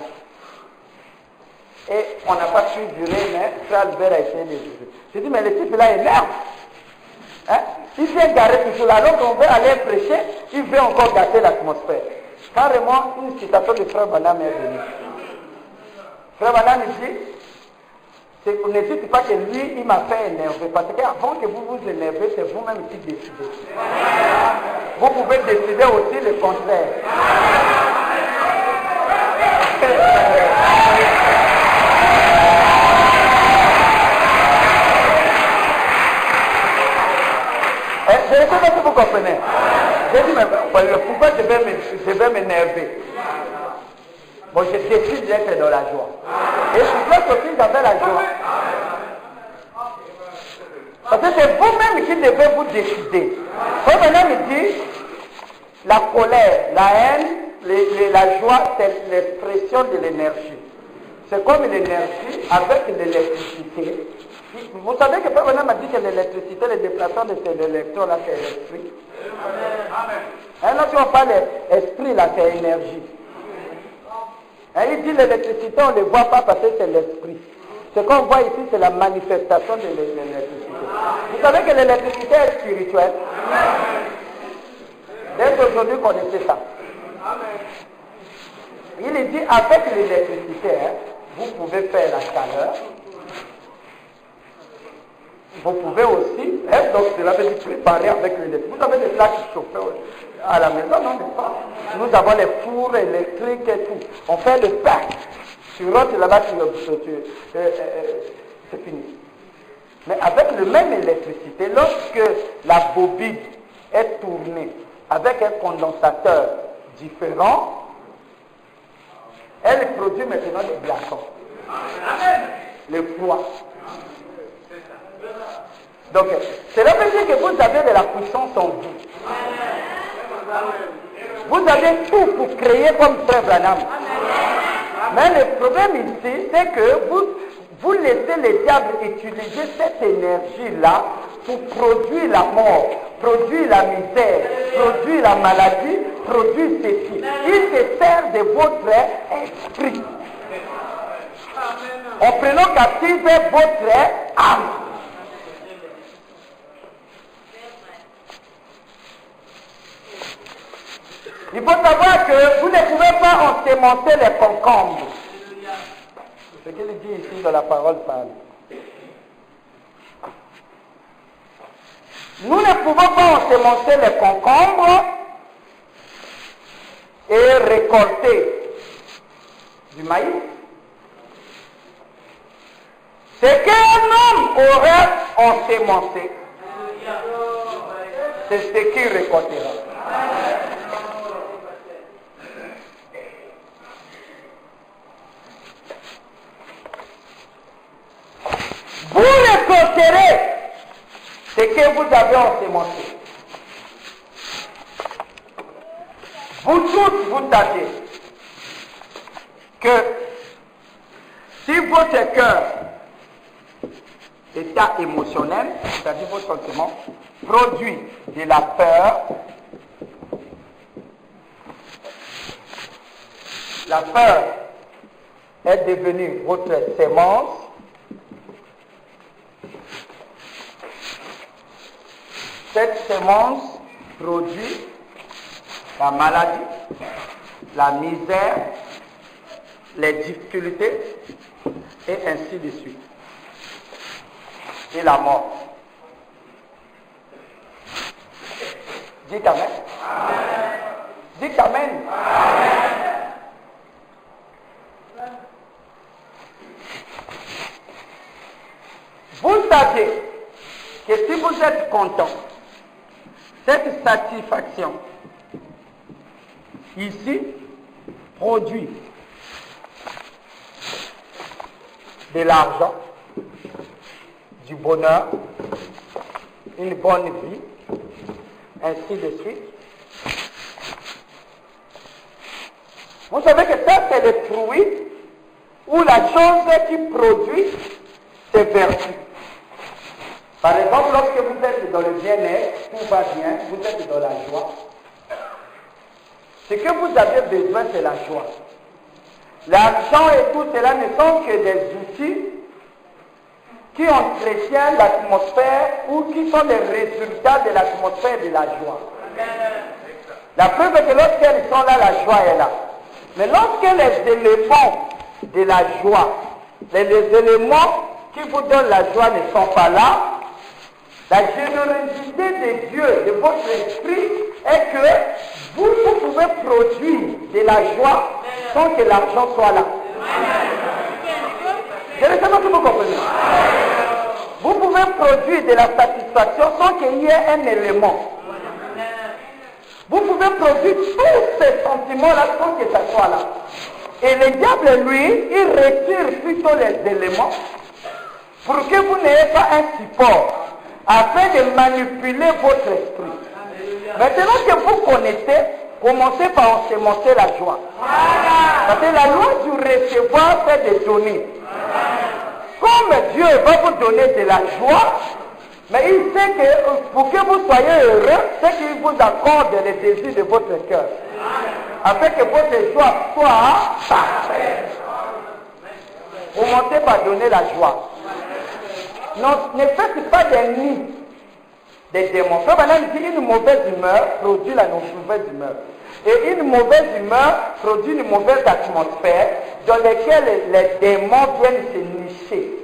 Et on n'a pas pu durer, mais Frère Albert a essayé de durer. J'ai dit, mais le type là énerve. Hein? Il vient garer toujours là, alors qu'on veut aller prêcher, il veut encore gâter l'atmosphère. Carrément, une citation de Frère Banam est venue. Frère Banam dit, ne dites pas que lui, il m'a fait énerver, parce qu'avant que vous vous énervez, c'est vous-même qui décidez. Vous pouvez décider aussi le contraire. Je ne sais pas si vous comprenez. J'ai dit, mais pourquoi je vais m'énerver? Bon, je décide d'être dans la joie. Et je place aussi j'avais la joie. Parce que c'est vous-même qui devez vous décider. Comme maintenant il dit, la colère, la haine, la joie, c'est l'expression de l'énergie. C'est comme l'énergie avec l'électricité. Vous savez que Père Bernard m'a dit que l'électricité, le déplacement de ces électrons là, c'est l'esprit. Hein, là, si on parle d'esprit là, c'est énergie. Hein, il dit l'électricité, on ne le voit pas parce que c'est l'esprit. Ce qu'on voit ici, c'est la manifestation de l'électricité. Vous savez que l'électricité est spirituelle. Dès aujourd'hui, connaissez ça. Il dit, avec l'électricité, hein, vous pouvez faire la chaleur. Vous pouvez aussi, hein, donc cela veut dire préparer avec l'électricité. Vous avez des plats qui chauffent à la maison, non, n'est-ce pas? Nous avons les fours électriques et tout. On fait le pain. Tu rentres là-bas, c'est fini. Mais avec le même électricité, lorsque la bobine est tournée avec un condensateur différent, elle produit maintenant des glaçons. Le froid. Donc, cela veut dire que vous avez de la puissance en vous. Vous avez tout pour créer comme Frère Branham. Mais le problème ici, c'est que vous laissez le diable utiliser cette énergie-là pour produire la mort, produire la misère, produire la maladie, produire ceci. Il se sert de votre esprit. En prenant captive votre âme. Il faut savoir que vous ne pouvez pas ensemencer les concombres. Ce qu'il dit ici dans la parole parle. Nous ne pouvons pas ensemencer les concombres et récolter du maïs. Ce qu'un homme aurait ensemencé, c'est ce qu'il récoltera. Vous récolterez ce que vous avez ensemencé. Vous tous, vous savez que si votre cœur, état émotionnel, c'est-à-dire vos sentiments, produit de la peur, la peur est devenue votre sémence. Cette sémence produit la maladie, la misère, les difficultés, et ainsi de suite. Et la mort. Dites Amen. Dites Amen. Vous savez que si vous êtes content, cette satisfaction ici produit de l'argent, du bonheur, une bonne vie, ainsi de suite. Vous savez que ça, c'est le fruit ou la chose qui produit ses vertus. Par exemple, lorsque vous êtes dans le bien-être, tout va bien, vous êtes dans la joie. Ce que vous avez besoin, c'est la joie. L'argent et tout cela ne sont que des outils qui entretiennent l'atmosphère ou qui sont les résultats de l'atmosphère de la joie. La preuve est que lorsqu'elles sont là, la joie est là. Mais lorsque les éléments de la joie, les éléments qui vous donnent la joie ne sont pas là, la générosité de Dieu, de votre esprit, est que vous pouvez produire de la joie sans que l'argent soit là. Je ne sais pas si vous comprenez. Vous pouvez produire de la satisfaction sans qu'il y ait un élément. Vous pouvez produire tous ces sentiments-là sans que ça soit là. Et le diable, lui, il retire plutôt les éléments pour que vous n'ayez pas un support afin de manipuler votre esprit. Maintenant que vous connaissez, commencez par ensemencer la joie. Parce que la loi du recevoir fait des données. Comme Dieu va vous donner de la joie, mais il sait que pour que vous soyez heureux, c'est qu'il vous accorde les désirs de votre cœur. Afin que votre joie soit parfaite. Commencez par donner la joie. Non, ne faites pas des nids des démons. Quand maintenant il dit une mauvaise humeur produit la mauvaise humeur. Et une mauvaise humeur produit une mauvaise atmosphère dans laquelle les démons viennent se nicher.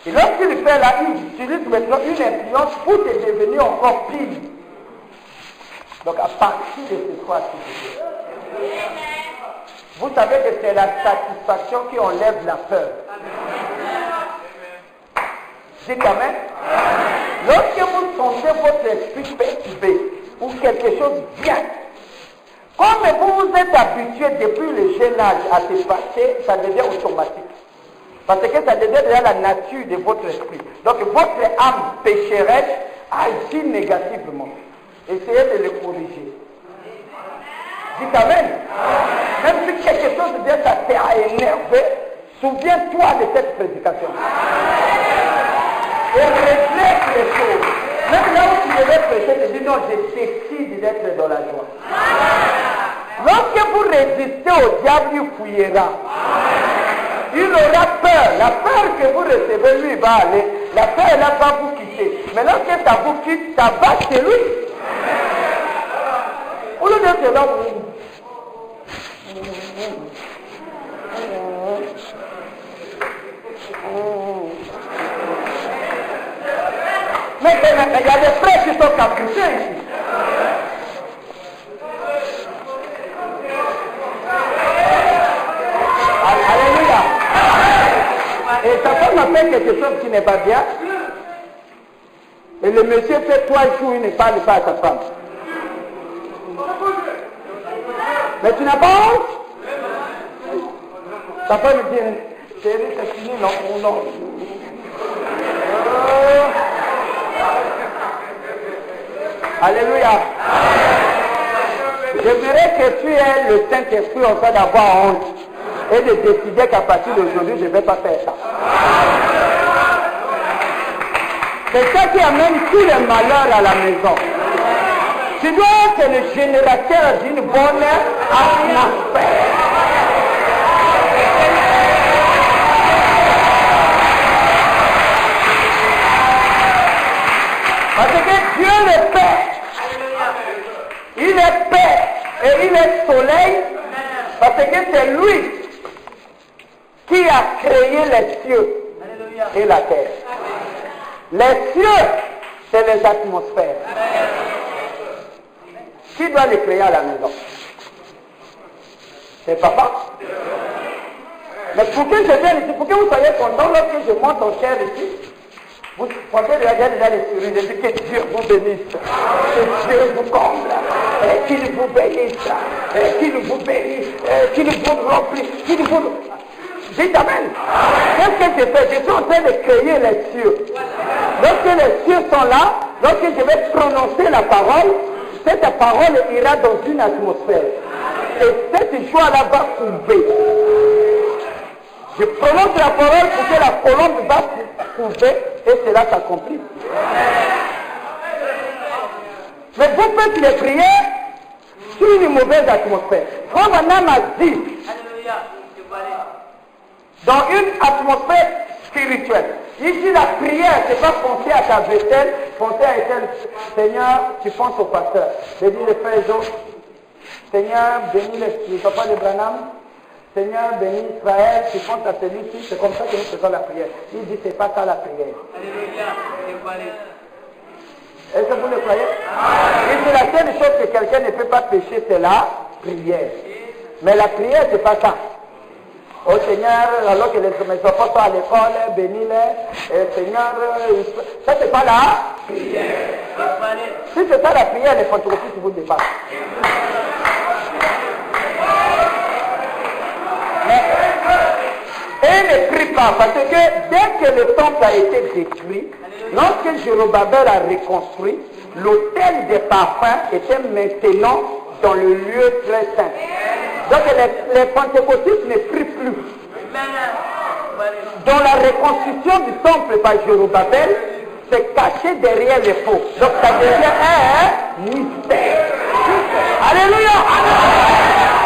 Et lorsqu'il fait là, il utilise maintenant une influence pour te devenir encore pire. Donc à partir de ce soir-ci, vous savez que c'est la satisfaction qui enlève la peur. Dites Amen. Lorsque vous sentez votre esprit perturbé ou quelque chose vient, comme vous vous êtes habitué depuis le jeune âge à se passer, ça devient automatique. Parce que ça devient déjà la nature de votre esprit. Donc votre âme pécheresse agit négativement. Essayez de le corriger. Dites Amen. Même si quelque chose vient à énerver, souviens-toi de cette prédication. Et reflète les choses. Même là où tu devais prêcher, tu dis non, je décide d'être dans la joie. Lorsque vous résistez au diable, il fouillera. Il aura peur. La peur que vous recevez, lui, va aller. La peur, elle va vous quitter. Mais lorsque ça vous quitte, ça va chez lui. Au lieu de cela, mais il y a des frères qui sont capuchés ici. Alléluia. Et sa femme a fait quelque chose qui n'est pas bien. Et le monsieur fait 3 jours, il ne parle pas à sa femme. Mais tu n'as pas honte? Sa femme me dit, chérie, c'est fini, non, non. Alléluia. J'aimerais que tu aies le Saint-Esprit en train d'avoir honte et de décider qu'à partir d'aujourd'hui, je ne vais pas faire ça. C'est ça qui amène tous les malheurs à la maison. Tu dois être le générateur d'une bonne atmosphère. Parce que Dieu est paix. Il est paix et il est soleil parce que c'est lui qui a créé les cieux et la terre. Les cieux, c'est les atmosphères. Qui doit les créer à la maison? C'est papa. Mais pour que je vienne ici, pour que vous soyez content lorsque je monte en chair ici, vous pensez déjà les souris, je dis que Dieu vous bénisse, que Dieu vous comble, qu'il vous bénisse, qu'il vous bénisse, qu'il vous remplisse, qu'il vous... Dites amen. Qu'est-ce que je fais? Je suis en train de créer les cieux. Lorsque les cieux sont là, lorsque je vais prononcer la parole, cette parole ira dans une atmosphère. Et cette joie-là va couver. Je prononce la parole pour que la colombe va couver et cela s'accomplit. Mais vous faites les prières sur une mauvaise atmosphère. Frère Branham a dit, dans une atmosphère spirituelle, il dit la prière, c'est pas penser à ta vaisselle, penser à Ethel. Seigneur, tu penses au pasteur. Je dis le frère Jo, Seigneur, bénis le papa de Branham. Seigneur, bénis Israël, tu penses à celui-ci. C'est comme ça que nous faisons la prière. Il dit, c'est pas ça la prière. Est-ce que vous le croyez? Et c'est la seule chose que quelqu'un ne peut pas pécher, c'est la prière. Mais la prière, c'est pas ça. Oh Seigneur, alors que mes enfants sont à l'école, bénis-les. Seigneur, ça c'est pas la prière. Si c'est ça la prière, les pentecôtistes vous dépassent. Et ne prie pas, parce que dès que le temple a été détruit, lorsque Jéroboam a reconstruit, l'autel des parfums était maintenant dans le lieu très saint. Donc les pentecôtistes ne prient plus. Dans la reconstruction du temple par Jéroboam, c'est caché derrière les faux. Donc ça devient un mystère. Alléluia!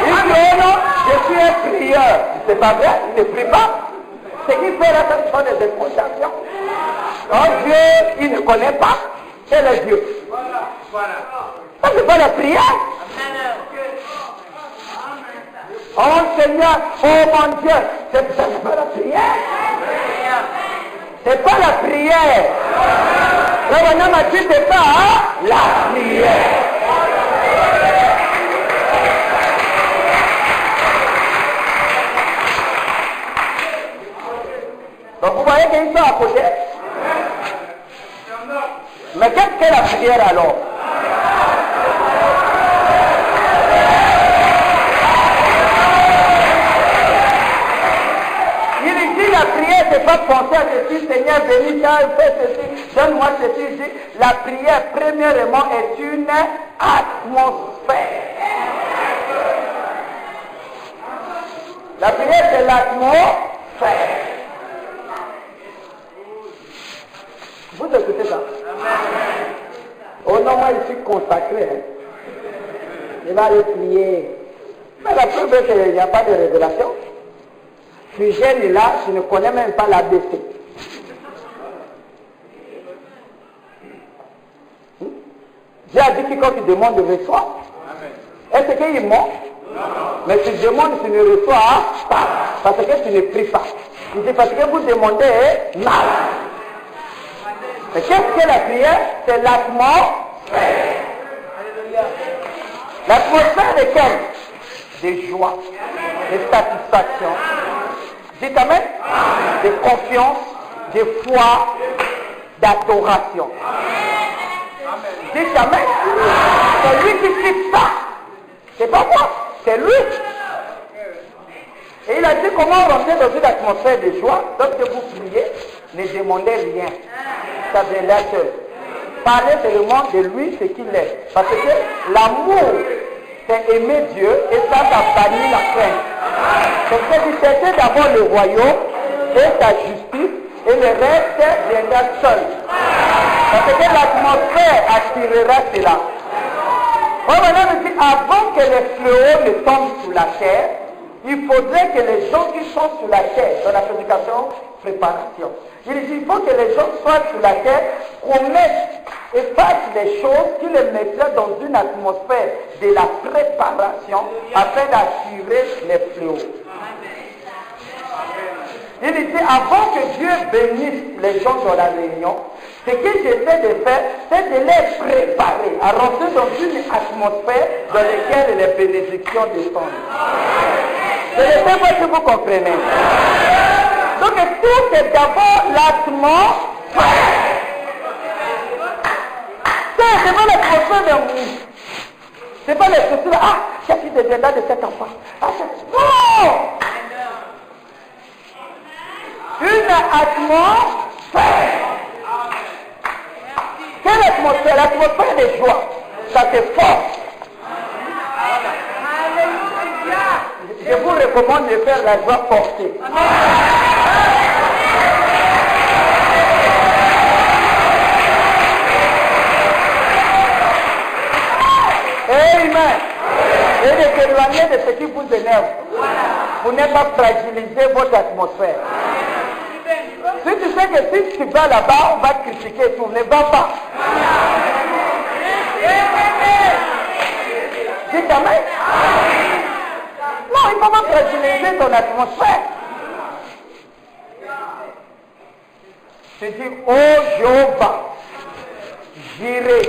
Il dit, oh non, je suis un prieur. C'est pas vrai, il ne prie pas. Ce qu'il fait là, ce sont des démonstrations. Oh Dieu, il ne connaît pas. Quel est Dieu? Ça, c'est pas la prière. Oh Seigneur, oh mon Dieu, c'est pas la prière. C'est pas la prière. Le bonhomme a dit, c'est pas la prière. Donc vous voyez qu'ils sont à côté. Mais qu'est-ce que la prière alors? Il dit la prière, c'est pas penser à ceci, Seigneur, bénis ça, fais ceci, donne-moi ceci. Il dit, la prière, premièrement, est une atmosphère. La prière, c'est l'atmosphère. Vous écoutez ça? Oh non, moi je suis consacré. Il va aller prier. Mais la preuve est qu'il n'y a pas de révélation. Tu gênes là, tu ne connais même pas l'ABC. Dieu a dit quiconque demande reçoit. Est-ce qu'il ment? Mais tu demandes, tu ne reçois pas. Parce que tu ne pries pas. Il dit parce que vous demandez mal. Mais qu'est-ce que la prière? C'est l'atmosphère. L'atmosphère de quelle? De joie, de satisfaction. Dites amen. De confiance, de foi, d'adoration. Dites amen. C'est lui qui fixe ça. C'est pas moi, c'est lui. Et il a dit comment rentrer dans une atmosphère de joie. Lorsque vous priez, ne demandez rien. Ça vient là seul. Parlez seulement de lui, ce qu'il est. Parce que l'amour c'est aimer Dieu et ça bannit la crainte. Donc c'est de chercher d'abord le royaume et sa justice et le reste viendra seul. Parce que l'atmosphère attirera cela. Moi maintenant je dis, avant que les fléaux ne tombent sur la terre, il faudrait que les gens qui sont sur la terre, dans la prédication, préparation. Il dit, il faut que les gens soient sur la terre, promettent et fassent des choses qui les mettraient dans une atmosphère de la préparation afin d'attirer les fléaux. Il dit, avant que Dieu bénisse les gens dans la réunion, ce que j'essaie de faire, c'est de les préparer à rentrer dans une atmosphère dans laquelle les bénédictions descendent. Je ne sais pas si vous comprenez. Donc tout c'est d'abord l'atmosphère. C'est pas l'atmosphère de vous. C'est pas les soucis là. Ah, qu'est-ce qui deviendra de cet enfant? Ah, non! Une atmosphère. Quelle atmosphère? L'atmosphère de joie. Ça te force. Je vous recommande de faire la joie forcée. Amen. Et de s'éloigner de ce qui vous énerve. Pour ne pas fragiliser votre atmosphère. Si tu sais que si tu vas là-bas, on va te critiquer, tu ne vas pas. Dis amen. Non, il ne faut pas fragiliser ton atmosphère. Tu dis, oh Jéhovah, j'irai.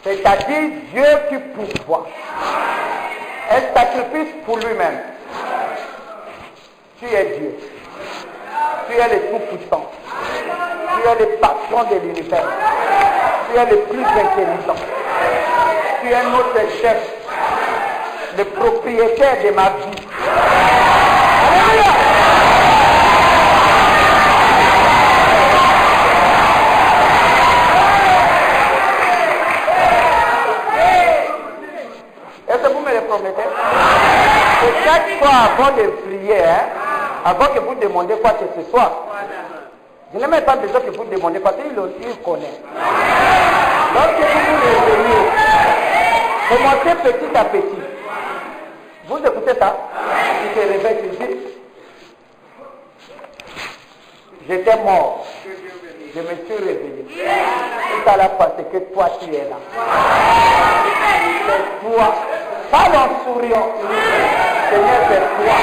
C'est-à-dire Dieu qui pourvoit. Un sacrifice pour lui-même. Tu es Dieu. Tu es le tout-puissant. Tu es le patron de l'univers. Tu es le plus intelligent. Tu es notre chef. Le propriétaire de ma vie. Alléluia! Est-ce que vous me le promettez? Et chaque fois avant de prier, avant que vous demandez quoi que ce soit, je n'ai même pas besoin que vous demandez parce qu'il connaît. Lorsque vous vous réveillez, commencez petit à petit. Vous écoutez ça? Tu te réveilles, tu dis, j'étais mort. Je me suis réveillé. Tout à la fois, c'est que toi tu es là. C'est toi. Pas en souriant. Seigneur, c'est toi.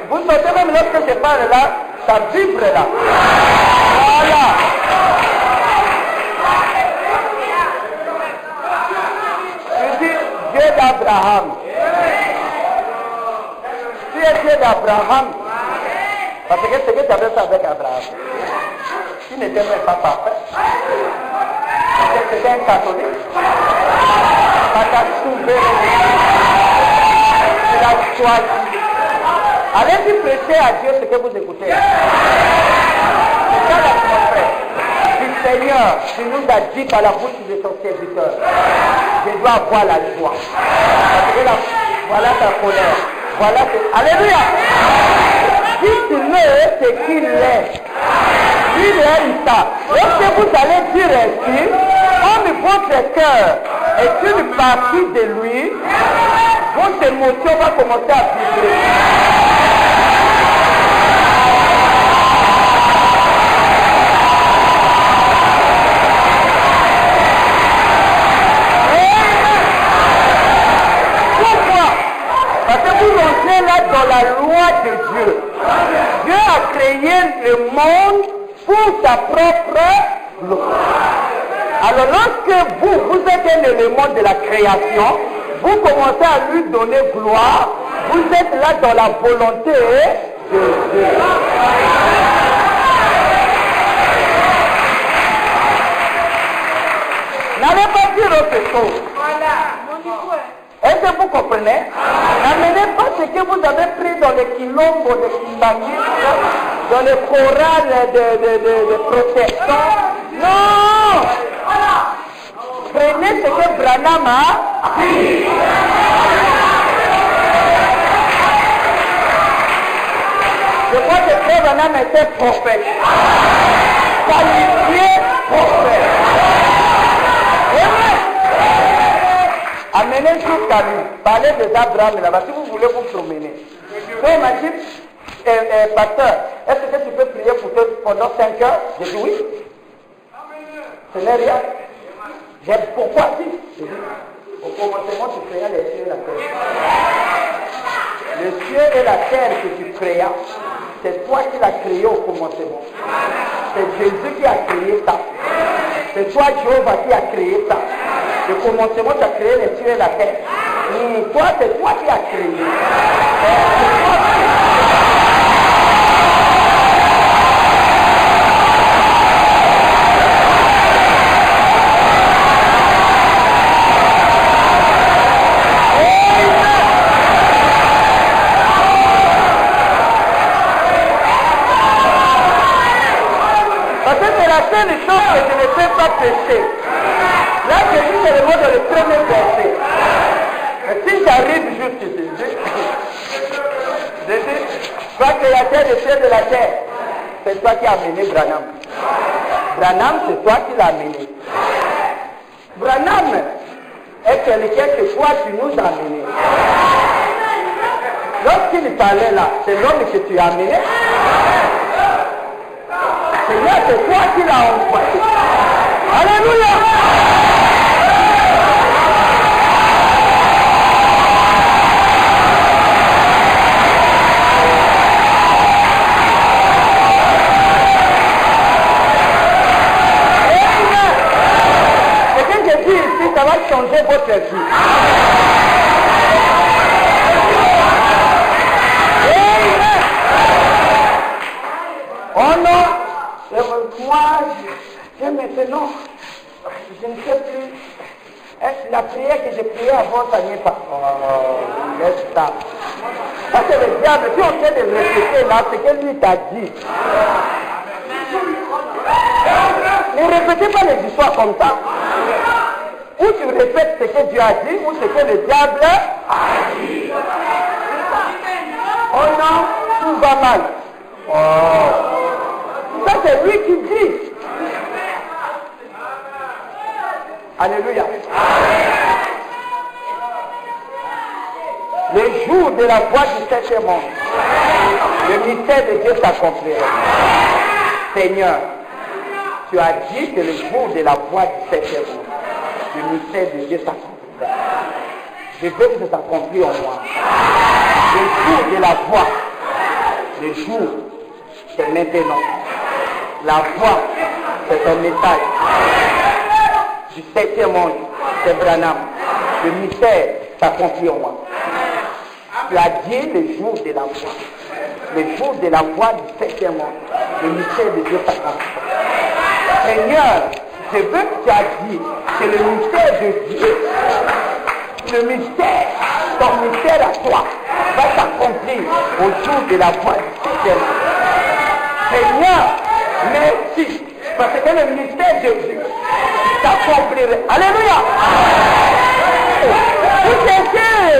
Vous notez même lorsque je parle là, ça vibre là. Voilà. Tu dis Dieu d'Abraham. Tu es Dieu d'Abraham. Parce que ce que tu avais fait avec Abraham, tu n'étais même pas parfait. C'était un catholique. Ça t'a sauvé. Tu l'as choisi. Allez-y prêcher à Dieu ce que vous écoutez. C'est ça l'atmosphère. Du Seigneur, tu nous as dit par la bouche de ton serviteur, je dois avoir la joie. Parce que là, voilà ta colère. Voilà que... Alléluia. Si tu veux ce qu'il est, il est ça. Lorsque vous allez dire ainsi, comme votre cœur est une partie de lui, votre émotion va commencer à vibrer. Parce que vous entrez là dans la loi de Dieu. Dieu a créé le monde pour sa propre loi. Alors lorsque vous êtes un élément de la création, vous commencez à lui donner gloire, vous êtes là dans la volonté de Dieu. N'allez pas dire autre chose. Voilà. comprenez? N'amenez pas ce que vous avez pris dans les quilombos, les kimbangistes, dans les chorales de protestants. Non! Prenez ce que Branham a pris. Je crois que Frère Branham était prophète. Qualifié prophète. Amenez jusqu'à lui. Parlez des Abraham là-bas. Si vous voulez vous promener. Donc il m'a dit, pasteur, est-ce que tu peux prier pour toi pendant 5 heures? J'ai dit oui. Ce n'est rien. J'ai pourquoi si? Au commencement, tu créas les cieux et la terre. Le ciel et la terre que tu créas, c'est toi qui l'as créé au commencement. C'est Jésus qui a créé ça. C'est toi, Jéhovah, qui a créé ça. Le commencement, tu as créé les cieux et la terre. Et toi, c'est toi qui as créé. La seule chose que je ne sais pas prêcher. Là, je dis c'est le mot dans le premier verset. Mais si j'arrive juste ici, je dis, toi créateur des cieux de la terre, c'est toi qui as amené Branham. Branham, c'est toi qui l'as amené. Branham est quelqu'un que toi tu nous as amené. Lorsqu'il parlait là, c'est l'homme que tu as amené. Seigneur, c'est toi qui l'as envoyé. Alléluia. Ce que je dis ici, ça va changer votre vie. Oh non. Moi, maintenant, je ne sais plus. La prière que j'ai priée avant, ça n'y est pas. Laisse ça. Parce que le diable, si on sait de répéter là, c'est que lui t'a dit. Ne répétez pas les histoires comme ça. Ou tu répètes ce que Dieu a dit, ou ce que le diable a dit. Oh non, tout va mal. Oh. Ça, c'est lui qui dit. Alléluia. Le jour de la voix du septième monde, le mystère de Dieu s'accomplira. Seigneur, tu as dit que le jour de la voix du septième monde, le mystère de Dieu s'accomplira. Je veux que ça s'accomplisse en moi. Le jour de la voix, le jour, c'est maintenant. La voix, c'est un message du septième monde, c'est Branham. Le mystère s'accomplit en moi. Tu as dit le jour de la voix. Le jour de la voix du septième monde. Le mystère de Dieu s'accomplit. Seigneur, je veux que tu as dit que le mystère de Dieu, le mystère, ton mystère à toi, va s'accomplir au jour de la voix du septième monde. Seigneur, merci, parce que le mystère de Dieu s'accomplirait. Alléluia. Vous cherchez.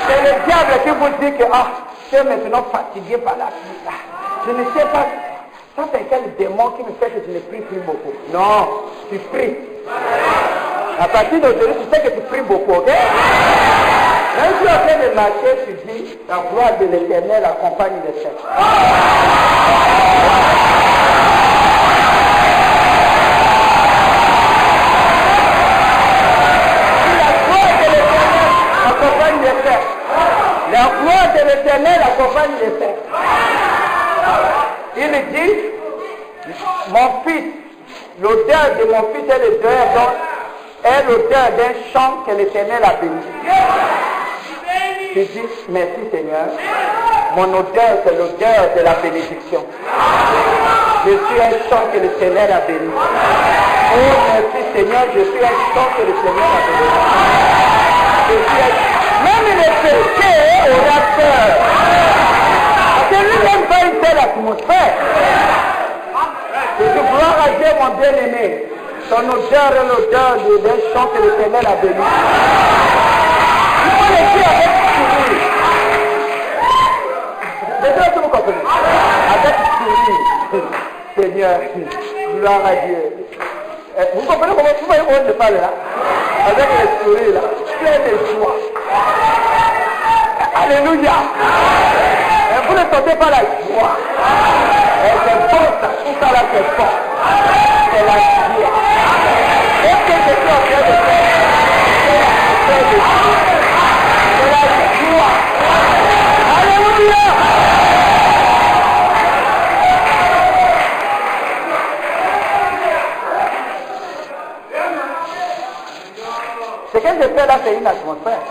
C'est le diable qui vous dit que je suis maintenant fatigué par la vie. Je ne sais pas. Ça c'est quel démon qui me fait que je ne prie plus beaucoup. Non, tu pries. À partir d'aujourd'hui, tu sais que tu pries beaucoup, ok? Même si tu es en train de marcher, tu dis, la gloire de l'Éternel accompagne les saints. La gloire de l'Éternel accompagne les saints. La gloire de l'Éternel accompagne les saints. Il dit, mon fils, l'odeur de mon fils est l'odeur d'un chant que l'Éternel a béni. Je dis, merci Seigneur. Mon odeur, c'est l'odeur de la bénédiction. Je suis un champ que le Seigneur a béni. Oh merci Seigneur, je suis un champ que le Seigneur a béni. Même les péchés aura peur. Parce que lui n'aime pas une telle atmosphère. Je dis gloire à Dieu mon bien-aimé. Ton odeur est l'odeur d'un champ que le Seigneur a béni. Il faut le dire avec sourire. Déjà, tout le monde comprenez. Avec sourire. Seigneur, gloire à Dieu. Vous comprenez comment vous voyez comment je parle là? Avec le sourire là, plein de joie. Alléluia. Vous ne sentez pas la joie. C'est bon ça, tout ça là c'est fort. C'est la joie. Est-ce que je suis en train de faire? C'est la joie. Alléluia. Ce que je fais là, c'est une atmosphère.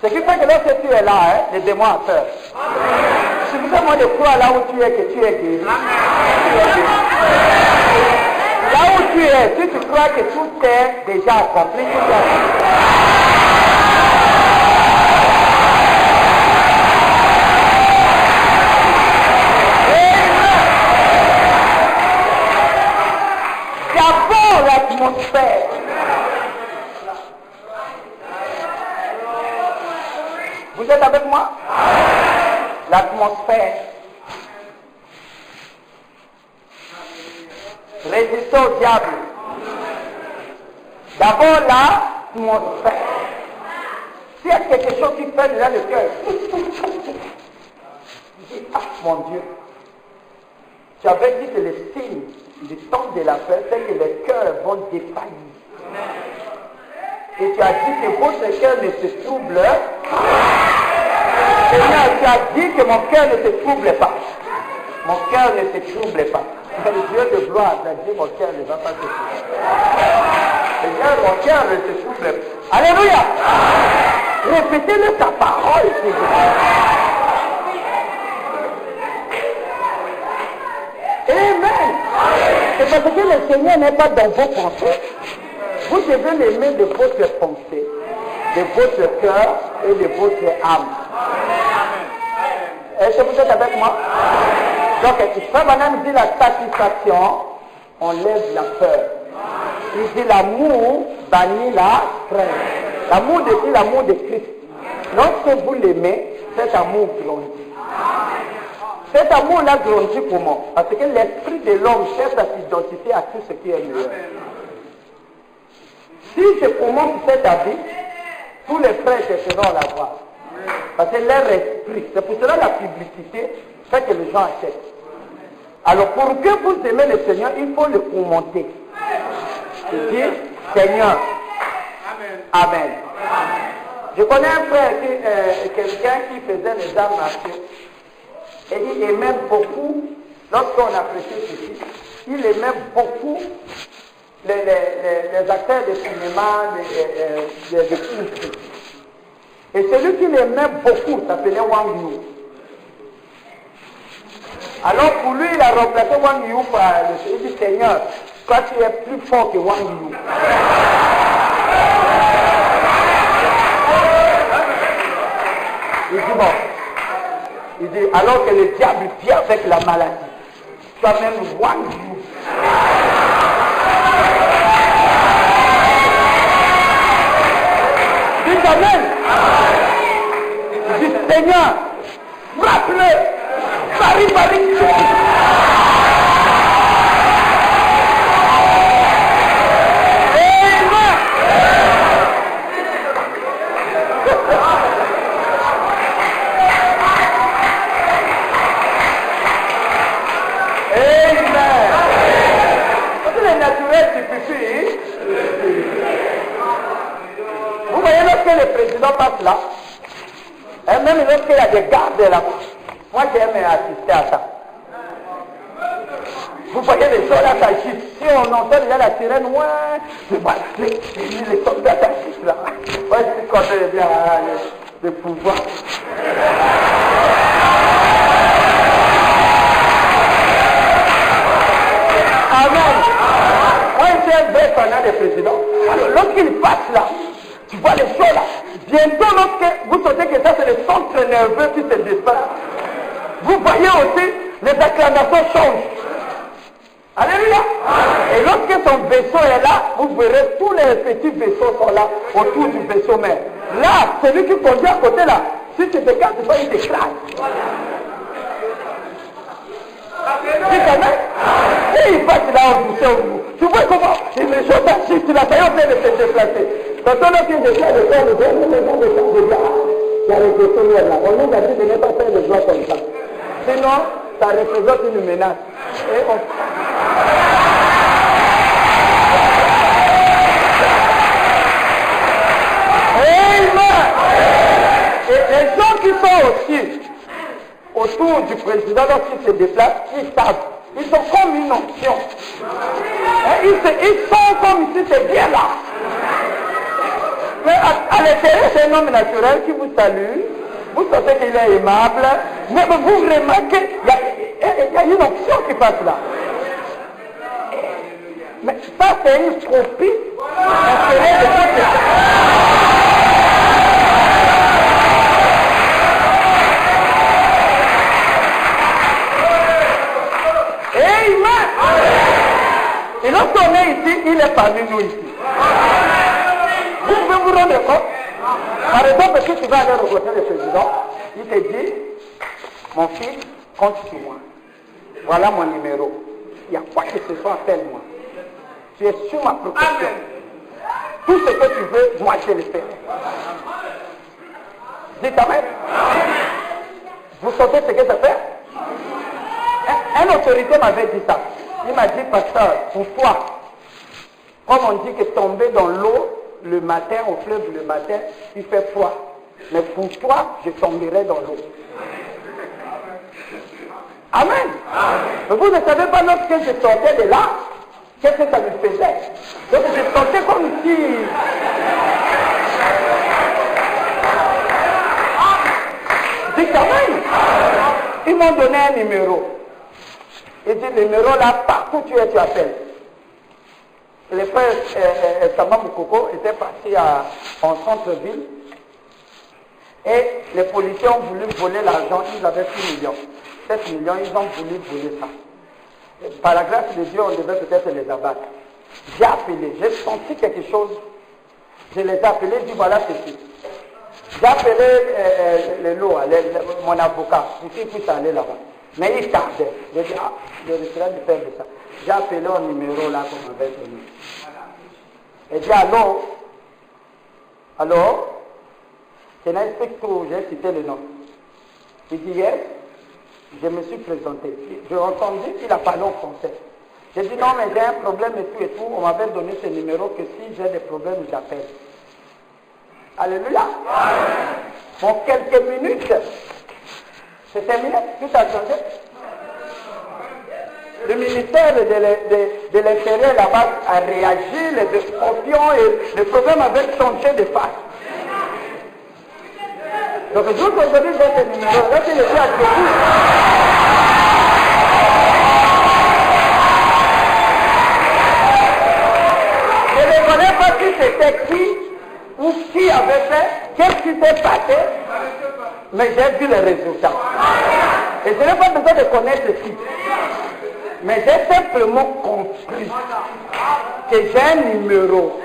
Ce qui fait que lorsque tu es là, les démons ont peur. Si vous avez moins de croire là où tu es, que tu es guéri. Là où tu es, si tu crois que tout est déjà accompli, tout est accompli. D'abord l'atmosphère. Vous êtes avec moi? L'atmosphère. Résistez au diable. D'abord l'atmosphère. S'il y a quelque chose qui fait déjà le cœur, ah mon Dieu, tu avais dit que les signes du temps de la paix, c'est que les cœurs vont défaillir. Et tu as dit que votre cœur ne se trouble. Seigneur, tu as dit que mon cœur ne se trouble pas. Mon cœur ne se trouble pas. Le Dieu de gloire a dit mon cœur ne va pas se troubler. Seigneur, mon cœur ne se trouble pas. Alléluia. Répétez-le ta parole, s'il vous plaît. Amen. C'est parce que le Seigneur n'est pas dans vos pensées. Vous devez l'aimer de votre pensée, de votre cœur et de votre âme. Est-ce que vous êtes avec moi? Donc, Frère Branham dit la satisfaction enlève la peur. Il dit l'amour bannit la crainte. L'amour de qui? L'amour de Christ. Lorsque vous l'aimez, cet amour grandit. Cet amour-là grandit comment? Parce que l'esprit de l'homme cherche à s'identifier à tout ce qui est meilleur. Si je commence cet habit, tous les frères chercheront à la voir. Parce que leur esprit, c'est pour cela la publicité fait que les gens achètent. Alors pour que vous aimez le Seigneur, il faut le commenter. Et dire, Seigneur, Amen. Je connais un frère, quelqu'un qui faisait les arts martiaux. Et il aimait beaucoup, lorsqu'on appréciait ceci, il aimait beaucoup les acteurs de cinéma, de films. Et celui qui l'aimait beaucoup s'appelait Wang Yu. Alors pour lui, il a remplacé Wang Yu par le dit Seigneur, toi tu es plus fort que Wang Yu. Il dit bon. Il dit, alors que le diable vient avec la maladie, toi-même, Wang Yu. Dis Amen. Il dit, Seigneur, frappe-le. Paris. Vous voyez, lorsque le président passe là, et même lorsqu'il y a des gardes là, moi j'aime assister à ça. Vous voyez les gens là s'agissent. Si on entend déjà la sirène, ouais, voilà, les soldats s'agissent là. Ouais, c'est quand bien. de pouvoir. Amen. Moi, j'ai un bel pendant des présidents. Alors, lorsqu'il passe là, tu vois les choses là. Bientôt, lorsque vous sentez que ça, c'est le centre nerveux qui se disperse. Vous voyez aussi, les acclamations changent. Alléluia. Et lorsque son vaisseau est là, vous verrez tous les petits vaisseaux sont là, autour du vaisseau mère. Là, celui qui conduit à côté là, si tu te casses, il t'écrase. Et il passe là en douceur. Tu vois comment il me jette à chiffre, tu l'as failli en train de se déplacer. Quand on a fait des choses de faire, il y a les vaisseaux là. On nous a dit de ne pas faire des joies comme ça. Sinon, ça représente une menace. Et on... Amen. Et les gens qui sont aussi autour du président lorsqu'il se déplace, ils savent. Ils sont comme une onction. Ils sont comme si c'était bien là. Mais à l'intérieur, c'est un homme naturel qui vous salue. Vous sentez qu'il est aimable. Mais vous remarquez, il y a une onction qui passe là. Mais ça, c'est une copie. Et lorsqu'on est ici, il est parmi nous ici. Vous pouvez vous rendre compte. Par exemple, si tu vas aller rencontrer le président, il te dit, mon fils, compte sur moi. Voilà mon numéro. Il y a quoi que ce soit, appelle-moi. Tu es sur ma protection. Tout ce que tu veux, moi je le fais. Dites amen. Vous sentez ce que ça fait? Une autorité m'avait dit ça. Il m'a dit, pasteur, pour toi, comme on dit que tomber dans l'eau le matin, au fleuve le matin, il fait froid. Mais pour toi, je tomberai dans l'eau. Amen. Mais vous ne savez pas lorsque je sortais de là, qu'est-ce que ça me faisait. Donc je sentais comme si... Dites amen. Ils m'ont donné un numéro. Il dit, le numéro là, partout tu es, tu appelles. Le frère Samba Moukoko était parti en centre-ville et les policiers ont voulu voler l'argent, ils avaient 6 millions. 7 millions, ils ont voulu voler ça. Et par la grâce de Dieu, on devait peut-être les abattre. J'ai appelé, j'ai senti quelque chose, je les ai appelés, j'ai dit voilà ceci. J'ai appelé mon avocat, pour qu'il puisse aller là-bas. Mais il tardait. J'ai dit, je risquerais de faire de ça. J'ai appelé au numéro là qu'on m'avait donné. Et dit, allô? Allô? Je n'explique tout, j'ai cité le nom. Il dit, yes. Je me suis présenté. J'ai entendu qu'il a parlé en français. J'ai dit, non, mais j'ai un problème et tout. On m'avait donné ce numéro que si j'ai des problèmes, j'appelle. Alléluia. Bon, quelques minutes. C'est terminé, tout a changé. Le ministère de l'Intérieur là-bas a réagi, les scorpions et le problème avait changé de face. Donc, aujourd'hui, j'ai ce numéro. Là, c'est le cas de tout. Je ne connais pas si c'était qui ou qui avait fait, qu'est-ce qui s'est passé. Mais j'ai vu les résultats. Et je n'ai pas besoin de connaître qui. Mais j'ai simplement compris que j'ai un numéro.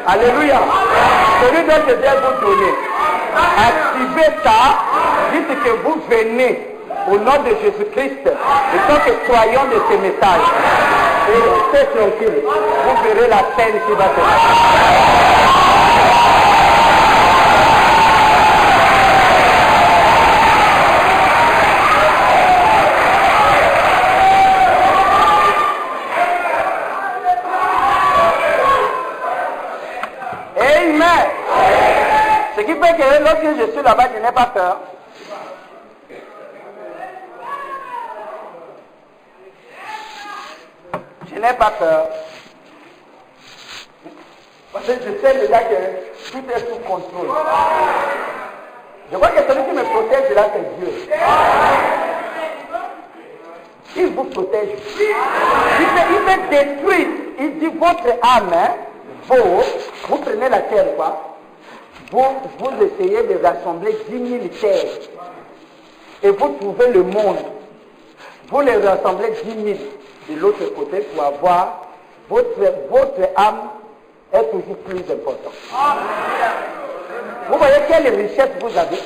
Alléluia. Celui dont je viens vous donner. Activez ça. Dites que vous venez au nom de Jésus-Christ. Et tant que croyants de ce message. Et restez tranquille. Vous verrez la scène qui va se passer. Ce qui fait que lorsque je suis là-bas, je n'ai pas peur. Je n'ai pas peur. Parce que je sais déjà que tout est sous contrôle. Je vois que celui qui me protège là, c'est Dieu. Il vous protège. Il fait détruire. Il dit votre âme, hein, vous prenez la terre, quoi. Vous essayez de rassembler 10 000 terres. Et vous trouvez le monde. Vous les rassemblez 10 000 de l'autre côté pour avoir votre âme est toujours plus importante. Vous voyez quelle richesse vous avez?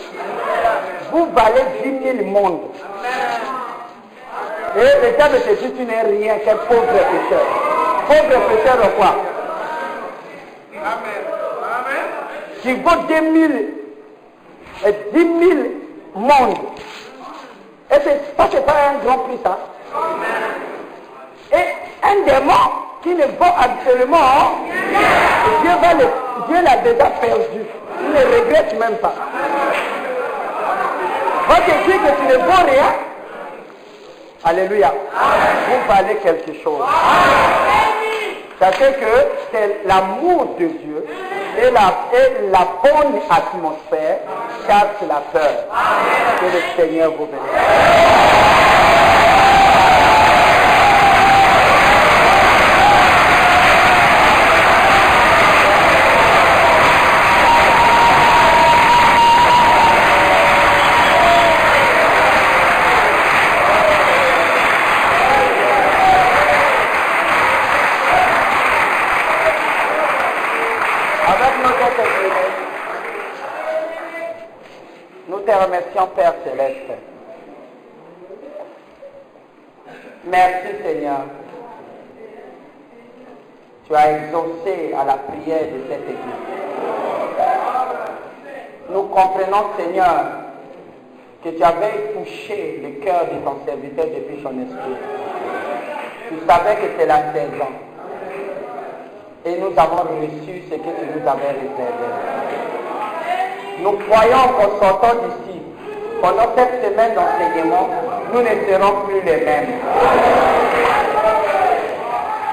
Vous valez 10 000 mondes. Et le diable te dit tu n'es rien qu'un pauvre pécheur. Pauvre pécheur de quoi? Qui vaut 10 000 mondes. Et ça, c'est pas un grand prix, ça. Et un démon qui ne vaut absolument rien, Dieu l'a déjà perdu. Il ne regrette même pas. Va te dire que tu ne vaux rien. Alléluia. Vous valez quelque chose. Sachez que c'est l'amour de Dieu et la bonne atmosphère chasse la peur. Que le Seigneur vous bénisse. Nous te remercions, Père Céleste. Merci, Seigneur. Tu as exaucé à la prière de cette église. Nous comprenons, Seigneur, que tu avais touché le cœur de ton serviteur depuis son esprit. Tu savais que c'est la saison. Et nous avons reçu ce que tu nous avais réservé. Nous croyons qu'en sortant d'ici, pendant cette semaine d'enseignement, nous ne serons plus les mêmes.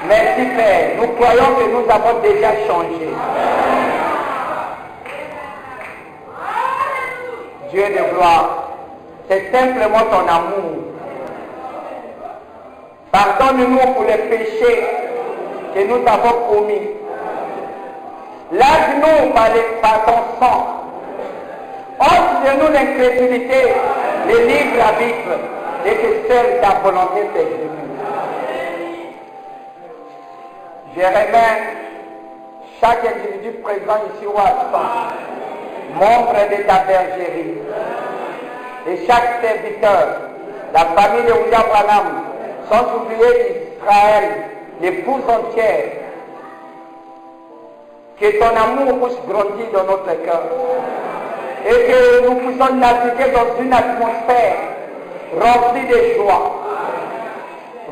Merci Père, nous croyons que nous avons déjà changé. Dieu de gloire, c'est simplement ton amour. Pardonne-nous pour les péchés que nous avons commis. Lave-nous par ton sang. Ôte de nous l'incrédulité, les libres arbitres, et que seule ta volonté s'exécute. Je remets chaque individu présent ici ou absent, membre de ta bergerie, et chaque serviteur, la famille de William Branham, sans oublier Israël, l'épouse entière. Que ton amour puisse grandir dans notre cœur. Et que nous puissions naviguer dans une atmosphère remplie de joie,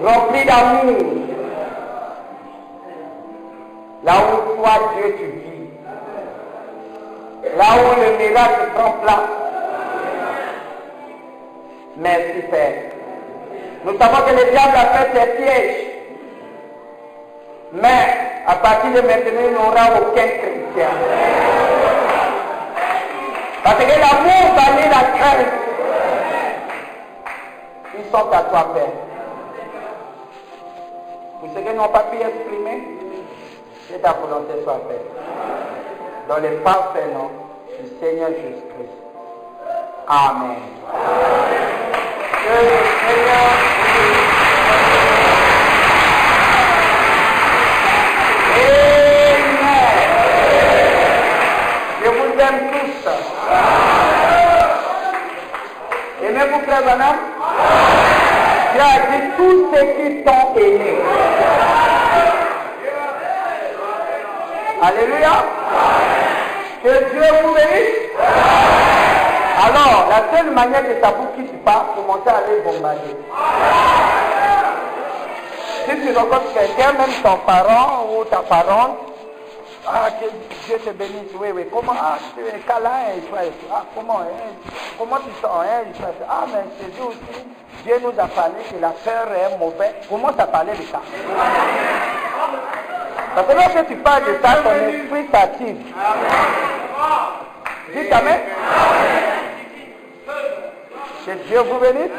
remplie d'amour. Là où toi, Dieu, tu vis. Là où le miracle prend place. Merci, Père. Nous savons que le diable a fait ses pièges. Mais à partir de maintenant, il n'aura aucun chrétien. Parce que l'amour bannit la crainte. Ils sont à toi, Père. Pour ceux qui n'ont pas pu exprimer, que ta volonté soit faite. Dans le parfait nom du Seigneur Jésus-Christ. Amen. Que le Seigneur je vous aime tous. Aimez-vous, frère Branham? Dieu a dit tous ceux qui t'ont aimé. Alléluia. Que Dieu vous bénisse. Alors, la seule manière que ça vous quitte pas, commencez à aller bombarder. Si tu rencontres quelqu'un, même ton parent ou ta parente, ah, que Dieu te bénisse, oui, oui. Comment, tu es câlin, comment tu sens, ah, mais c'est Dieu aussi. Dieu nous a parlé que la peur est mauvaise. Comment ça parlait de ça? Parce que lorsque tu parles de ça, ton esprit s'active. Dites amen. Que Dieu vous bénisse.